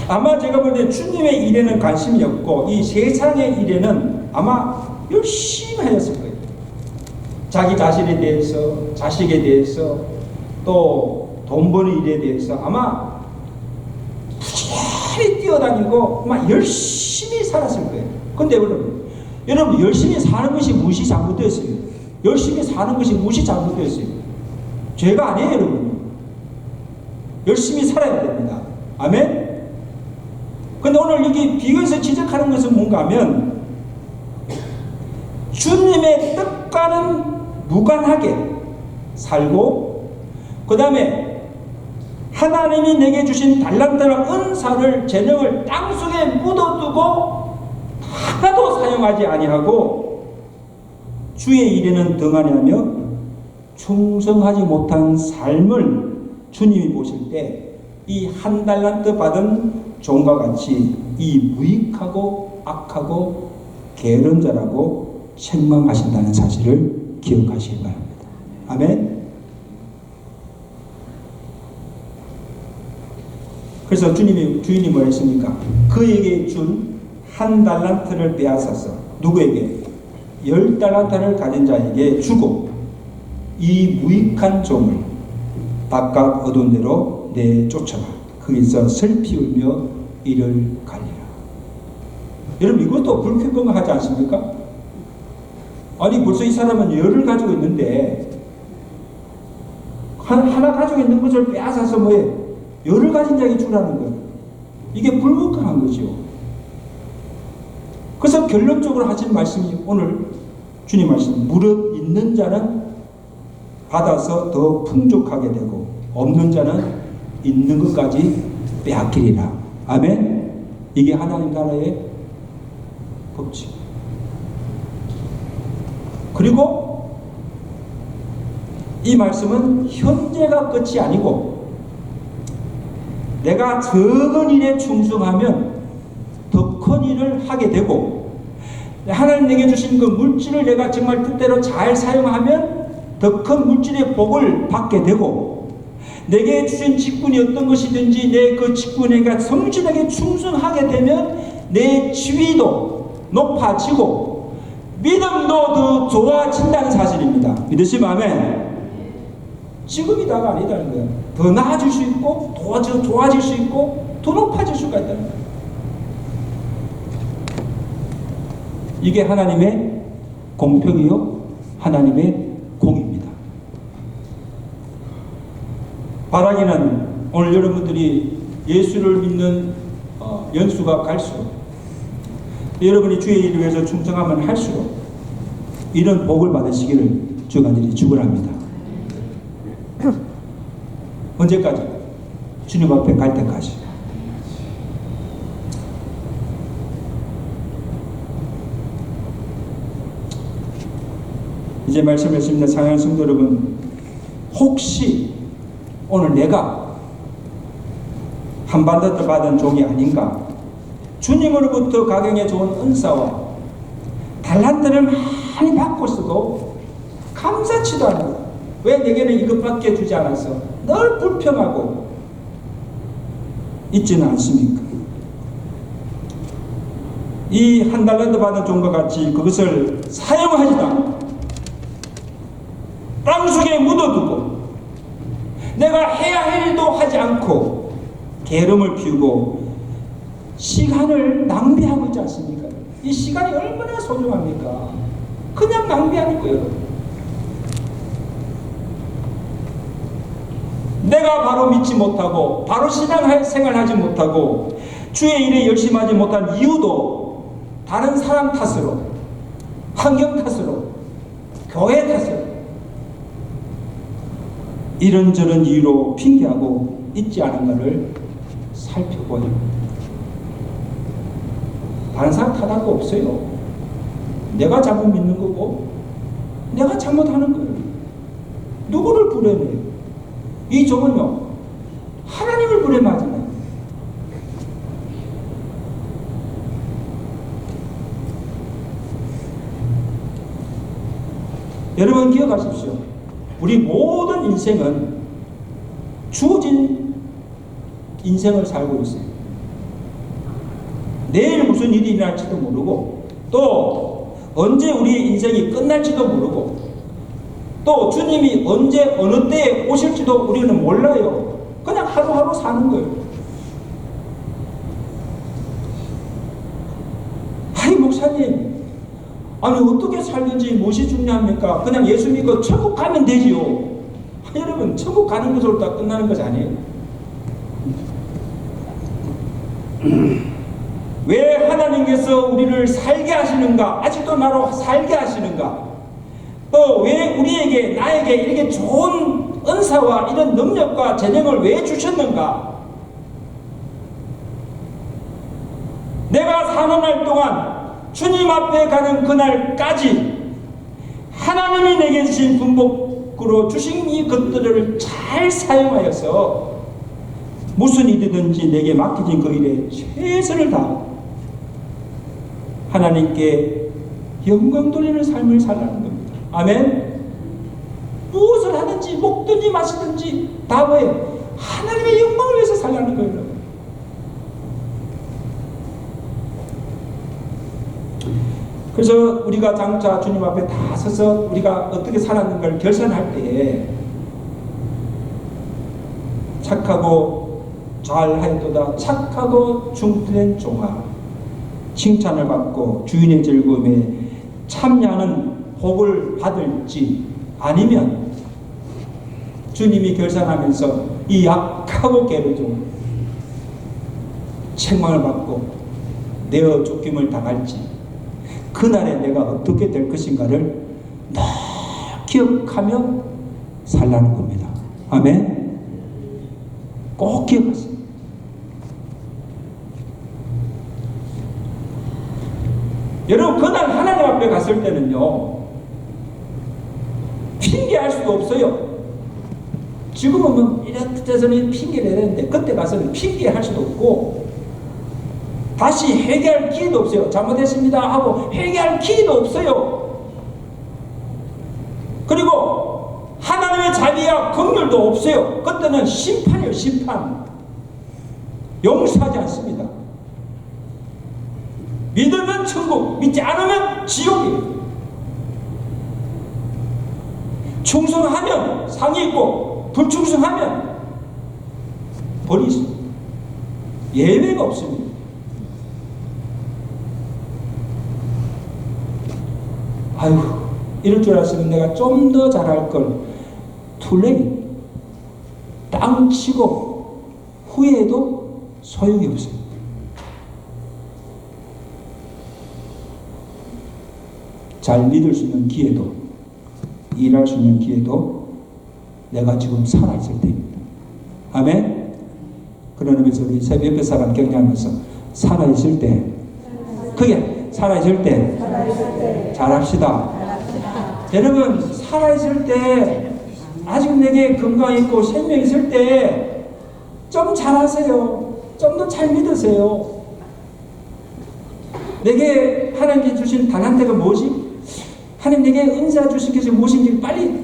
아마 제가 볼 때 주님의 일에는 관심이 없고 이 세상의 일에는 아마 열심히 하였을 거예요. 자기 자신에 대해서, 자식에 대해서, 또 돈 버는 일에 대해서 아마 부지런히 뛰어다니고 아마 열심히 살았을 거예요. 근데 여러분 열심히 사는 것이 무엇이 잘못되었어요? 열심히 사는 것이 무엇이 잘못되었어요? 죄가 아니에요, 여러분. 열심히 살아야 됩니다. 아멘? 근데 오늘 여기 비유에서 지적하는 것은 뭔가 하면 주님의 뜻과는 무관하게 살고, 그 다음에 하나님이 내게 주신 달란트와 은사를, 재능을 땅속에 묻어두고 하나도 사용하지 아니하고 주의 일에는 등한히하며 충성하지 못한 삶을 주님이 보실 때 이 한 달란트 받은 종과 같이 이 무익하고 악하고 게으른 자라고 책망하신다는 사실을 기억하시기 바랍니다. 아멘. 그래서 주인이 뭐 했습니까? 그에게 준 한 달란트를 빼앗아서 누구에게? 10달란트를 가진 자에게 주고 이 무익한 종을 바깥 어두운 데로 내쫓아라. 거기서 슬피 울며 이를 갈리라. 여러분, 이것도 불평등하지 않습니까? 아니 벌써 이 사람은 열을 가지고 있는데 하나 가지고 있는 것을 빼앗아서 뭐해? 열을 가진 자에게 주라는 거예요. 이게 불공평한 거죠. 그래서 결론적으로 하신 말씀이 오늘 주님 말씀, 무릇 있는 자는 받아서 더 풍족하게 되고 없는 자는 있는 것까지 빼앗기리라. 아멘. 이게 하나님 나라의 법칙. 그리고 이 말씀은 현재가 끝이 아니고 내가 적은 일에 충성하면 더 큰 일을 하게 되고, 하나님 내게 주신 그 물질을 내가 정말 뜻대로 잘 사용하면 더 큰 물질의 복을 받게 되고, 내게 주신 직분이 어떤 것이든지 내 그 직분에 내가 성실하게 충성하게 되면 내 지위도 높아지고 믿음도 더 좋아진다는 사실입니다. 믿으시면 아멘. 지금이 다가 아니다는 거예요. 더 나아질 수 있고 더 좋아질 수 있고 더 높아질 수가 있다는 거예요. 이게 하나님의 공평이요 하나님의 공입니다. 바라기는 오늘 여러분들이 예수를 믿는 연수가 갈수록, 여러분이 주의 일을 위해서 충성하면 할수록 이런 복을 받으시기를 주가 간절히 축원합니다. 언제까지? 주님 앞에 갈 때까지. 이제 말씀했습니다. 사랑하는 성도 여러분, 혹시 오늘 내가 한반도도 받은 종이 아닌가? 주님으로부터 가경에 좋은 은사와 달란트를 많이 받고서도 감사치도 않고, 왜 내게는 이것밖에 주지 않았어? 늘 불평하고 있지는 않습니까? 이 한 달란트 받은 종과 같이 그것을 사용하지도 않고 땅속에 묻어두고 내가 해야 할 일도 하지 않고 게으름을 피우고 시간을 낭비하고 있지 않습니까? 이 시간이 얼마나 소중합니까? 그냥 낭비하는 거예요. 내가 바로 믿지 못하고 바로 신앙생활하지 못하고 주의 일에 열심히 하지 못한 이유도 다른 사람 탓으로, 환경 탓으로, 교회 탓으로 이런저런 이유로 핑계하고 있지 않은가를 살펴보니 다른 사람 탓할 거 없어요. 내가 잘못 믿는 거고 내가 잘못하는 거예요. 누구를 부려내요? 이 종은요 하나님을 부려내잖아요. 여러분 기억하십시오. 우리 모든 인생은 주어진 인생을 살고 있어요. 내일 무슨 일이 일어날지도 모르고, 또 언제 우리의 인생이 끝날지도 모르고, 또 주님이 언제 어느 때에 오실지도 우리는 몰라요. 그냥 하루하루 사는 거예요. 아니 목사님, 아니 어떻게 살든지 무엇이 중요합니까? 그냥 예수 믿고 천국 가면 되지요. 여러분, 천국 가는 것으로 다 끝나는 것이 아니에요. 왜 하나님께서 우리를 살게 하시는가? 아직도 나로 살게 하시는가? 또 왜 우리에게, 나에게 이렇게 좋은 은사와 이런 능력과 재능을 왜 주셨는가? 내가 사는 날 동안 주님 앞에 가는 그날까지 하나님이 내게 주신 분복으로 주신 이 것들을 잘 사용하여서 무슨 일이든지 내게 맡겨진 그 일에 최선을 다하고 하나님께 영광 돌리는 삶을 살라는 겁니다. 아멘. 무엇을 하든지 먹든지 마시든지 다 뭐예요? 하나님의 영광을 위해서 살라는 거예요. 여러분. 그래서 우리가 장차 주님 앞에 다 서서 우리가 어떻게 살았는가를 결산할 때에 착하고 잘하였도다 착하고 중된 종아 칭찬을 받고 주인의 즐거움에 참여하는 복을 받을지 아니면 주님이 결산하면서 이 약하고 게으른 종 책망을 받고 내어 쫓김을 당할지 그날에 내가 어떻게 될 것인가를 늘 기억하며 살라는 겁니다. 아멘. 꼭 기억하세요. 여러분 그날 하나님 앞에 갔을 때는요 핑계할 수도 없어요. 지금은 뭐 이래저래 핑계를 해야 되는데 그때 가서는 핑계할 수도 없고 다시 회개할 기회도 없어요. 잘못했습니다 하고 회개할 기회도 없어요. 그리고 하나님의 자비와 긍휼도 없어요. 그때는 심판이에요. 심판. 용서하지 않습니다. 믿으면 천국, 믿지 않으면 지옥이에요. 충성하면 상이 있고 불충성하면 벌이 있습니다. 예외가 없습니다. 아유, 이럴 줄 알았으면 내가 좀 더 잘할 걸. 툴레이 땅 치고 후회해도 소용이 없어요. 잘 믿을 수 있는 기회도 일할 수 있는 기회도 내가 지금 살아있을 때입니다. 아멘. 그런 의미에서 우리 옆에 사람 격려하면서 살아있을 때 그게 살아있을 때 잘합시다. 여러분 살아있을 때 아직 내게 건강 있고 생명 있을 때 좀 잘하세요. 좀 더 잘 믿으세요. 내게 하나님께 주신 달란트가 무엇이? 하나님 내게 은사 주신 것이 무엇인지 빨리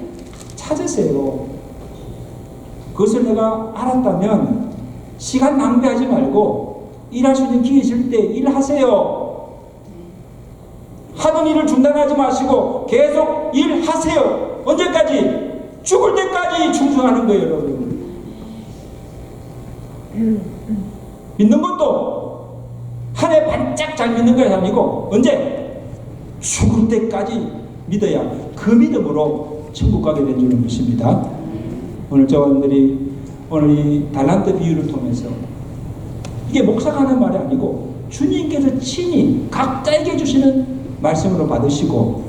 찾으세요. 그것을 내가 알았다면 시간 낭비하지 말고 일할 수 있는 기회 있을 때 일하세요. 하던 일을 중단하지 마시고 계속 일하세요. 언제까지? 죽을 때까지 충성하는 거예요, 여러분. 믿는 것도 한 해 반짝 잘 믿는 것이 아니고 언제? 죽을 때까지 믿어야 그 믿음으로 천국 가게 된 줄을 믿습니다. 오늘 저분들이 오늘 이 달란트 비유를 통해서 이게 목사가 하는 말이 아니고 주님께서 친히 각자에게 주시는 말씀으로 받으시고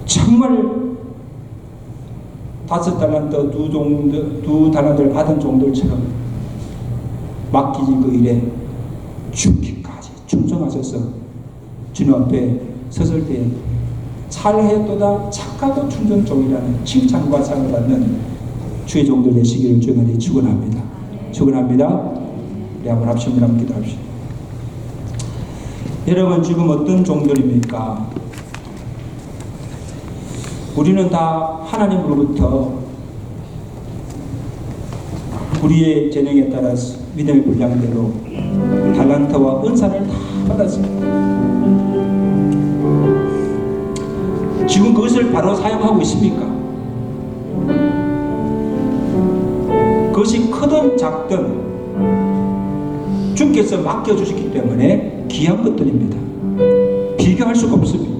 정말 5달란트, 2달란트를 받은 종들처럼 맡기진 그 일에 죽기까지 충성하셔서 주님 앞에 섰을 때 잘하였도다 착하고 충성 종이라는 칭찬과 상을 받는 주의 종들 되시기를 주님께 축원합니다. 축원합니다. 우리 한번 합심을 한번 기도합시다. 여러분 지금 어떤 종들입니까? 우리는 다 하나님으로부터 우리의 재능에 따라서 믿음의 분량대로 달란트와 은사를 다 받았습니다. 지금 그것을 바로 사용하고 있습니까? 그것이 크든 작든 주께서 맡겨주셨기 때문에 귀한 것들입니다. 비교할 수가 없습니다.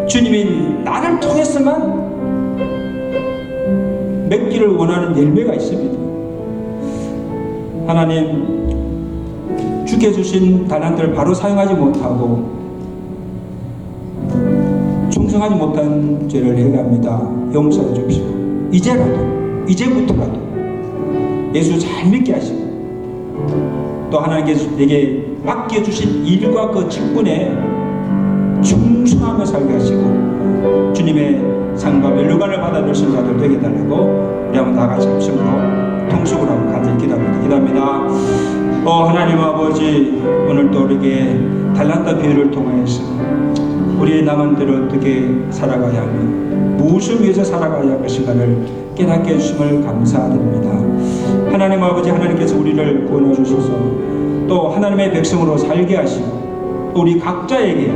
주님이 나를 통해서만 맺기를 원하는 열매가 있습니다. 하나님 주께 주신 달란트를 바로 사용하지 못하고 충성하지 못한 죄를 해갑니다. 용서해 주십시오. 이제부터라도 예수 잘 믿게 하시고 또 하나님께서 내게 맡겨주신 일과 그 직분에 충성하며 살게 하시고 주님의 상과 멸류관을 받아주신 자들 되게 해달라고 우리 한번 다 같이 합심으로 통속으로 한번 간절히 기도합니다. 하나님 아버지, 오늘도 우리에게 달란트 비유를 통하여서 우리의 남은들을 어떻게 살아가야 하며 무엇을 위해서 살아가야 할 것인가를 깨닫게 해주심을 감사드립니다. 하나님 아버지, 하나님께서 우리를 구원해 주셔서 또 하나님의 백성으로 살게 하시고 우리 각자에게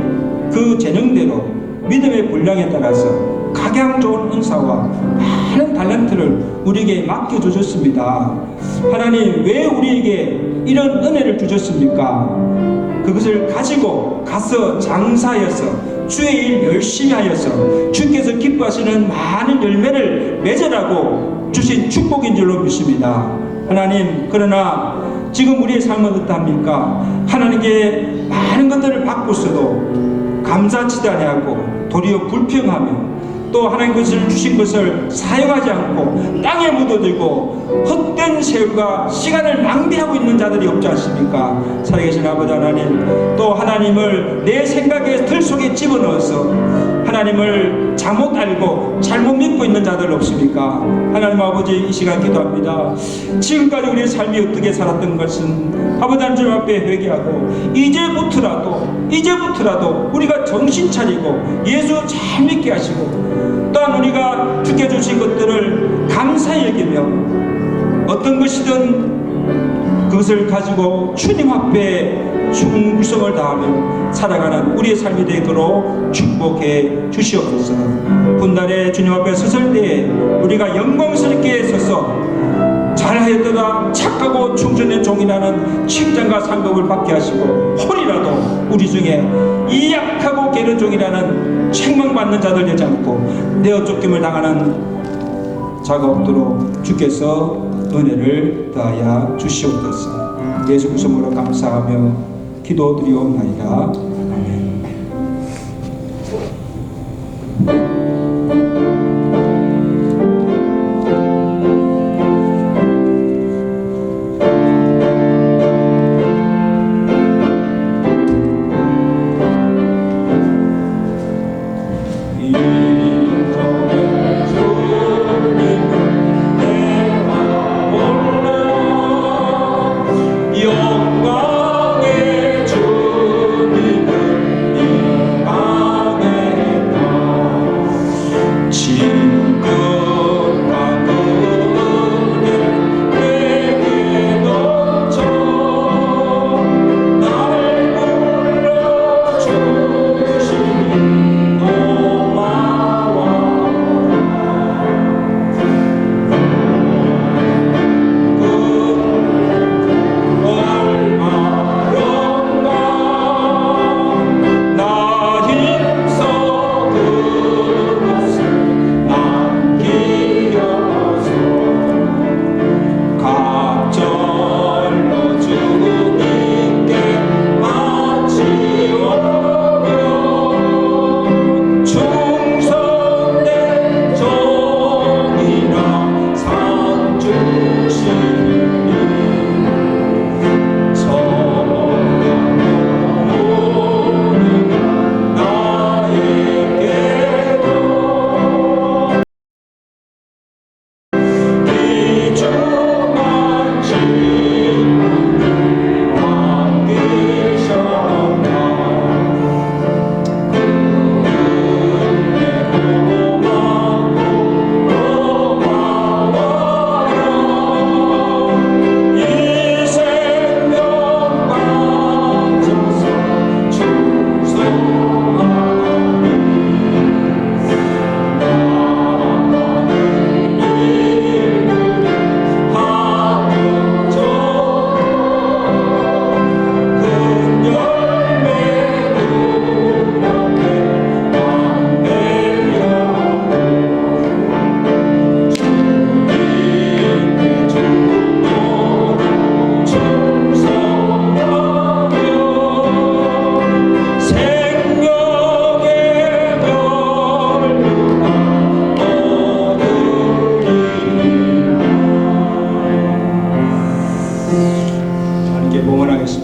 그 재능대로 믿음의 분량에 따라서 각양 좋은 은사와 많은 달란트를 우리에게 맡겨주셨습니다. 하나님, 왜 우리에게 이런 은혜를 주셨습니까? 그것을 가지고 가서 장사하여서 주의 일 열심히 하여서 주께서 기뻐하시는 많은 열매를 맺으라고 주신 축복인 줄로 믿습니다. 하나님, 그러나 지금 우리의 삶은 어떠합니까? 하나님께 많은 것들을 받고서도 감사치도 아니하고 도리어 불평하며 또 하나님 것을 주신 것을 사용하지 않고 땅에 묻어들고 헛된 세월과 시간을 낭비하고 있는 자들이 없지 않습니까? 살아계신 아버지 하나님, 또 하나님을 내 생각의 틀 속에 집어넣어서 하나님을 잘못 알고 잘못 믿고 있는 자들 없습니까? 하나님 아버지, 이 시간 기도합니다. 지금까지 우리의 삶이 어떻게 살았던 것은 아버지 하나님 앞에 회개하고 이제부터라도 우리가 정신 차리고 예수 잘 믿게 하시고 또한 우리가 주께 주신 것들을 감사히 여기며 어떤 것이든 그것을 가지고 주님 앞에 충성을 다하며 살아가는 우리의 삶이 되도록 축복해 주시옵소서. 훗날에 주님 앞에 섰을 때에 우리가 영광스럽게 서서 잘하였도다 착하고 충성된 종이라는 칭찬과 상급을 받게 하시고, 혹이라도 우리 중에 이 약하고 게으른 종이라는 책망받는 자들 되지 않고 내어 쫓김을 당하는 자가 없도록 주께서 은혜를 더하여 주시옵소서. 예수 그리스도로 감사하며 기도드리옵나이다. 아멘.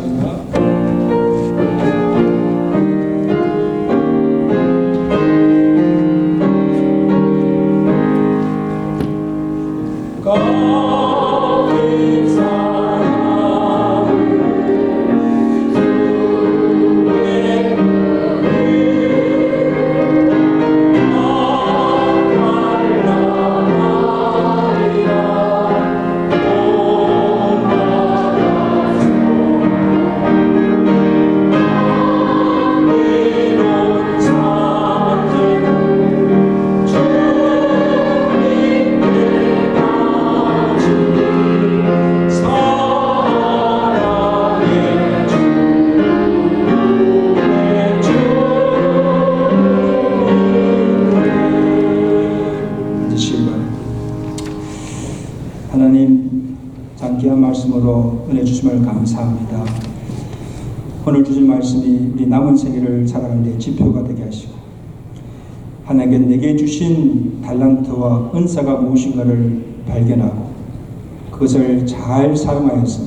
찬양하겠습니다. 하나님, 장귀한 말씀으로 은혜 주심을 감사합니다. 오늘 주신 말씀이 우리 남은 생애를 살아가는 데 지표가 되게 하시고, 하나님께 내게 주신 달란트와 은사가 무엇인가를 발견하고 그것을 잘 사용하여서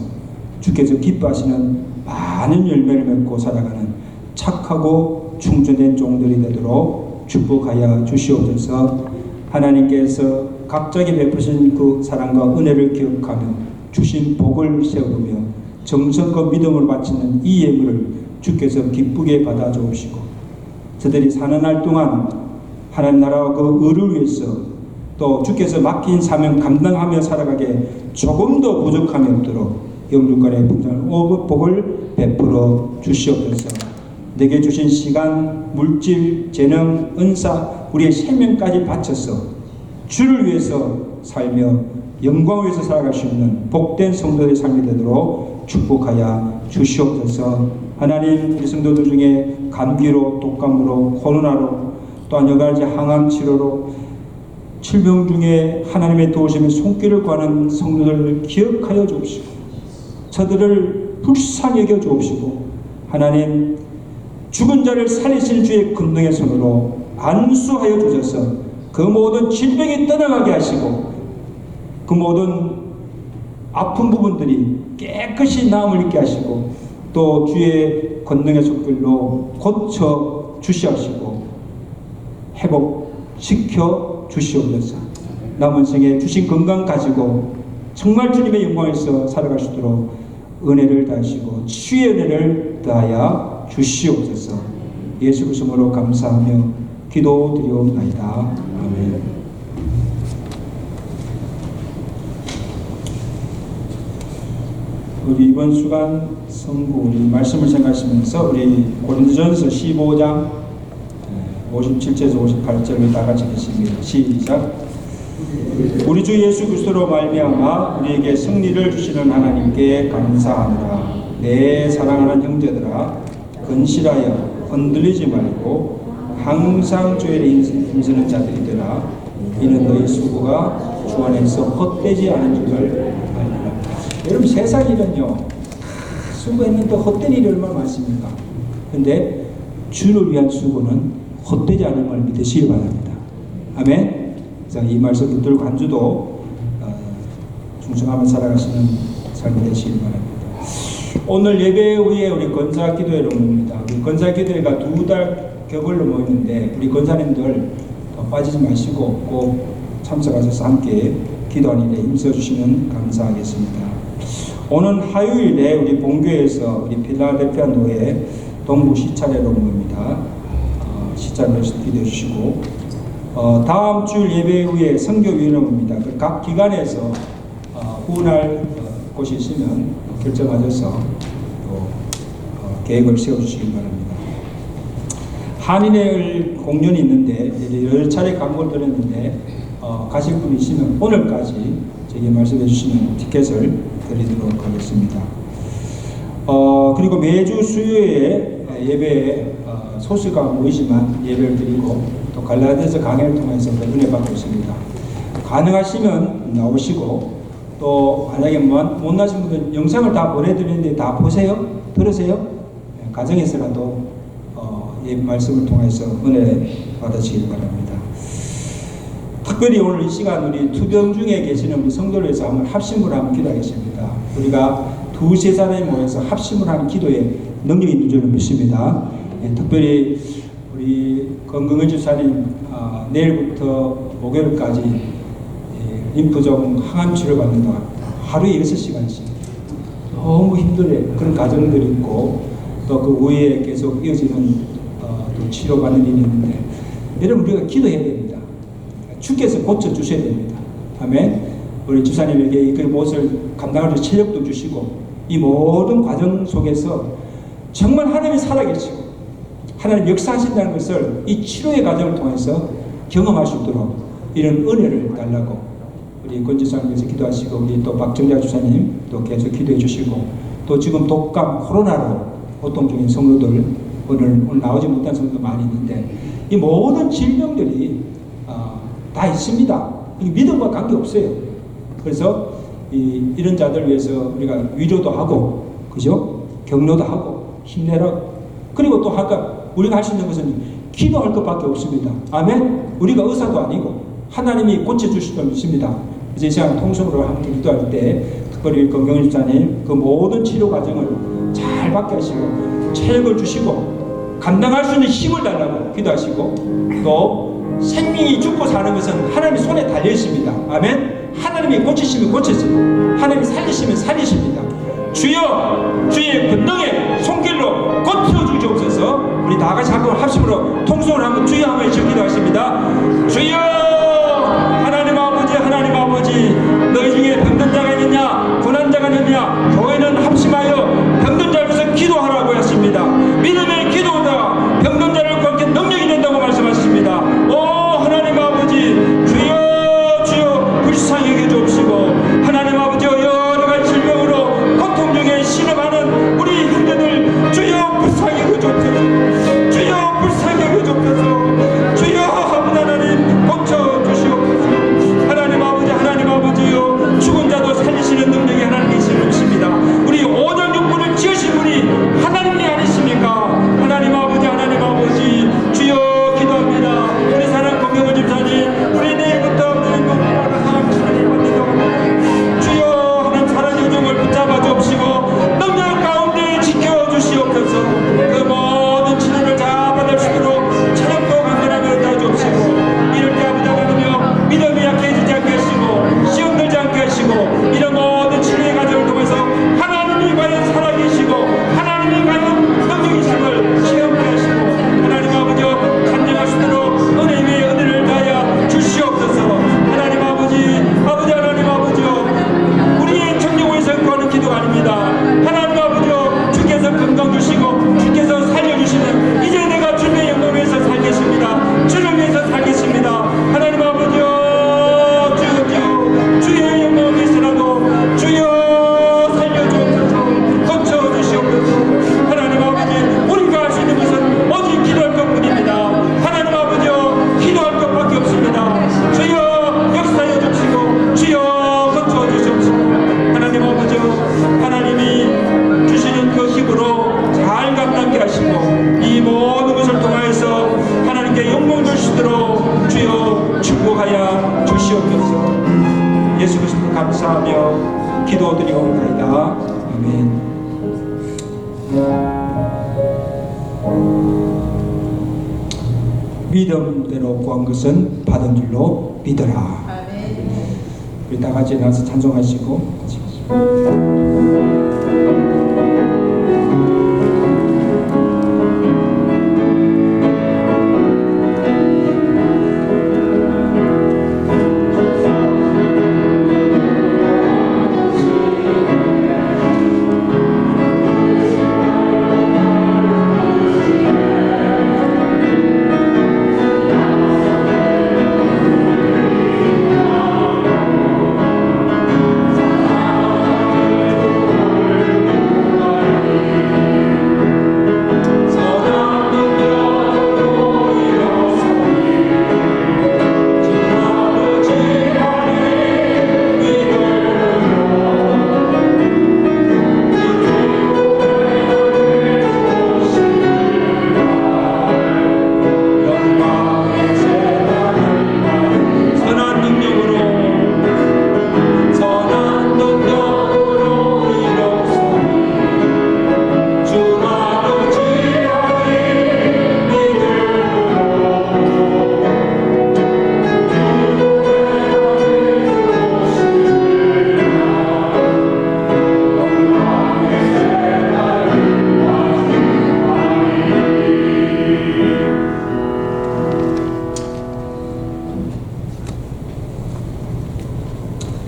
주께서 기뻐하시는 많은 열매를 맺고 살아가는 착하고 충전된 종들이 되도록 축복하여 주시옵소서. 하나님께서 각자에게 베푸신 그 사랑과 은혜를 기억하며 주신 복을 세우며 정성과 믿음으로 바치는 이 예물을 주께서 기쁘게 받아 주옵시고, 저들이 사는 날 동안 하나님 나라와 그 의를 위해서 또 주께서 맡긴 사명 감당하며 살아가게 조금 더 부족함이 없도록 영육간의 풍성한 복을 베풀어 주시옵소서. 내게 주신 시간, 물질, 재능, 은사, 우리의 생명까지 바쳐서 주를 위해서 살며 영광을 위해서 살아갈 수 있는 복된 성도의 삶이 되도록 축복하여 주시옵소서. 하나님, 우리 성도들 중에 감기로, 독감으로, 코로나로, 또한 여러 가지 항암 치료로 질병 중에 하나님의 도우심의 손길을 구하는 성도들을 기억하여 주옵시고, 저들을 불쌍히 여겨 주옵시고, 하나님, 죽은 자를 살리신 주의 권능의 손으로 안수하여 주셔서 그 모든 질병이 떠나가게 하시고, 그 모든 아픈 부분들이 깨끗이 나음을 입게 하시고, 또 주의 권능의 손길로 고쳐 주시옵시고 회복시켜 주시옵소서. 남은 생에 주신 건강 가지고 정말 주님의 영광에서 살아갈 수 있도록 은혜를 다하시고 주의 은혜를 더하여 주시옵소서. 예수 그리스도로 감사하며 기도드리옵나이다. 아멘. 우리 이번 주간 성구 우리 말씀을 생각하시면서 우리 고린도전서 15장 57절에서 58절을 다 같이 읽겠습니다. 시작. 우리 주 예수 그리스도로 말미암아 우리에게 승리를 주시는 하나님께 감사하노라. 내 사랑하는 형제들아, 건실하여 흔들리지 말고 항상 주의 일에 힘쓰는 자들이 되라. 이는 너희 수고가 주 안에서 헛되지 않은 줄을 알리라. 여러분, 세상 일은요, 수고했는데 헛된 일이 얼마나 많습니까? 근데 주를 위한 수고는 헛되지 않은 걸 믿으시기 바랍니다. 아멘. 자, 이 말씀 붙들고 한 주도 충성하며 살아가시는 삶이 되시기 바랍니다. 오늘 예배 후에 우리 건사 기도회를 모입니다. 우리 건사 기도회가 2달 격을로 모이는데 우리 건사님들 빠지지 마시고 꼭 참석하셔서 함께 기도하는 일에 힘써주시면 감사하겠습니다. 오는 화요일에 우리 본교에서 우리 필라델피아 노회 동부 시차례로 모입니다. 시차례에서 기도해 주시고, 다음 주일 예배 후에 선교위원회 모입니다. 각 기관에서 후원할 곳이 있으면 결정하셔서 또 계획을 세워주시기 바랍니다. 한인의 공연이 있는데 여러 차례 광고를 드렸는데 가실 분이 있으면 오늘까지 저에게 말씀해 주시면 티켓을 드리도록 하겠습니다. 그리고 매주 수요일에 예배에 소수가 모이지만 예배를 드리고 또 갈라디아서 강해를 통해서 은혜 받고 있습니다. 가능하시면 나오시고, 또 만약에 못 나신 분들 영상을 다 보내드리는데 다 보세요, 들으세요. 가정에서라도 이 말씀을 통해서 은혜 받으시기 바랍니다. 특별히 오늘 이 시간 우리 투병 중에 계시는 우리 성도를 위해서 한번 합심으로 한번 기도하겠습니다. 우리가 두세 사람이 모여서 합심을 하는 기도에 능력이 있는 줄을 믿습니다. 특별히 우리 건강의 주사님 내일부터 목요일까지 림프종 항암 치료 받는다. 하루에 6시간씩 너무 힘들어요. 그런 가정들이 있고 또 그 후에 계속 이어지는 또 치료받는 일이 있는데 여러분 우리가 기도해야 됩니다. 주께서 고쳐주셔야 됩니다. 아멘. 우리 주사님에게 그 무엇을 감당할 수 체력도 주시고 이 모든 과정 속에서 정말 하나님이 살아계시고 하나님 역사하신다는 것을 이 치료의 과정을 통해서 경험할 수 있도록 이런 은혜를 달라고 우리 권지사님께서 기도하시고 우리 또 박정자 주사님 또 계속 기도해 주시고 또 지금 독감 코로나로 고통 중인 성도들 오늘 나오지 못한 성도도 많이 있는데 이 모든 질병들이 다 있습니다. 믿음과 관계없어요. 그래서 이런 자들 위해서 우리가 위로도 하고 그죠? 격려도 하고 힘내라고 그리고 또 아까 우리가 할 수 있는 것은 기도할 것밖에 없습니다. 아멘. 우리가 의사도 아니고 하나님이 고쳐주실 줄 믿습니다. 그래서 이 시간 통성으로 함께 기도할 때 특별히 건강의 집사님 그 모든 치료 과정을 잘 받게 하시고 체력을 주시고 감당할 수 있는 힘을 달라고 기도하시고 또 생명이 죽고 사는 것은 하나님의 손에 달려 있습니다. 아멘. 하나님이 고치시면 고치세요. 하나님이 살리시면 살리십니다. 주여 주의 권능의 손길로 고쳐 주시옵소서. 우리 다 같이 한번 합심으로 통성을 한번 주여 한번 해주시고 기도하십니다. 주여 하나님 아버지 너희 중에 병든 자가 있느냐 고난자가 있느냐 교회는 합심하여 병든 자를 위해서 기도하라고 하십니다. 믿음의 기도가 병든 자를 구하게 능력이 된다고 말씀하십니다. 오 하나님 아버지 주여 불쌍히 여겨 주옵시고 하나님 아버지 여러 가지 질병으로 고통 중에 신음하는 우리 형제들 주여 불쌍히 여겨 주옵소서. 주여 불쌍히 여겨 주옵소서. 주여 하나님 고쳐 주시옵소서. 하나님 아버지요 죽은 자도 살리시는 능력이 하나님이신 것입니다. 우리 오전 육군을 지으신 분이 하나님이 아니십니까? 하나님 아버지 주여 기도합니다. 우리 사랑 공경을 집사님 우리 내일부터 우리 사랑 치료를 받는다고 주여 하나님 사랑 요정을 붙잡아 주옵시고 능력 가운데 지켜 주시옵소서. 그 모든 치료를 다 받을 수 있도록 체력도 강건하게 얻어 주옵시고 이럴 때 아버지 하나님이여 믿음이 약해지지 않게 하시고 시험 들지 않게 하시고 이런 모든 치료의 과정을 통해서 하나님이 과연 살아계시고 하나님이 과연 능력이심을 체험케 하시고 하나님 아버지여 간증할 수 있도록 은혜 위에 은혜를 다하여 주시옵소서. 하나님 하나님 아버지여 우리의 청력 위해서 구하는 기도가 아닙니다. 하나님 아버지여 주께서 건강 주시고 주께서 살려주시는 이제 내가 주님의 영광을 위해서 살겠습니다. 주를 위해서 살겠습니다. 하나님 아버지여 주의 영광을 위해서라도 주여 살려주옵소서. 고쳐주시옵소서. 하나님 아버지 우리가 할 수 있는 것은 오직 기도할 것뿐입니다. 하나님 아버지여 기도할 것밖에 없습니다. 주여 역사해 주시고 주여 고쳐주시옵소서. 하나님 아버지여 하나님이 주시는 그 힘으로 잘 감당케 하시고 이 모든 것을 통하여서 하나님께 영광 주시도록 주여 축복하여 주시옵소서. 예수 그리스도 감사하며 기도드리옵나이다. 아멘. 믿음대로 구한 것은 받은 줄로 믿어라. 우리 다 같이 나와서 찬송하시고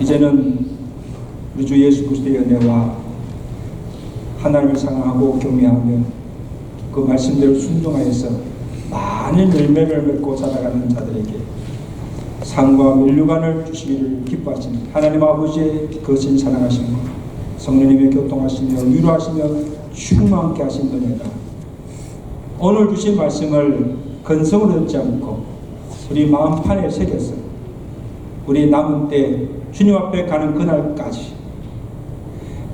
이제는 우리 주 예수 그리스도의 은혜와 하나님을 사랑하고 경외하며 그 말씀대로 순종하여서 많은 열매를 맺고 자라가는 자들에게 상과 면류관을 주시기를 기뻐하시는 하나님 아버지의 거신 사랑하심과 성령님의 교통하시며 위로하시며 충만케 하신 은혜가 오늘 주신 말씀을 근성으로 듣지 않고 우리 마음판에 새겨서 우리 남은 때 주님 앞에 가는 그날까지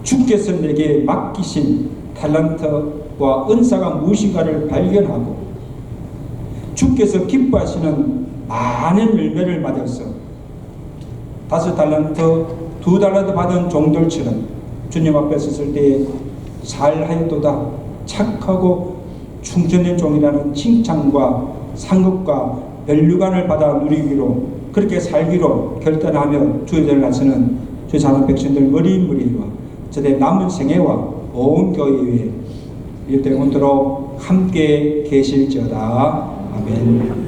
주께서 내게 맡기신 탤런트와 은사가 무엇인가를 발견하고 주께서 기뻐하시는 많은 열매를 맞아서 5달란트, 2달란트 받은 종들처럼 주님 앞에 섰을 때 잘하였도다 착하고 충성된 종이라는 칭찬과 상급과 면류관을 받아 누리기로 그렇게 살기로 결단하며 주의 나서는 주의 자는 백성들 머리머리와 저의 남은 생애와 온 교회에 이때 온도록 함께 계실지어다. 아멘.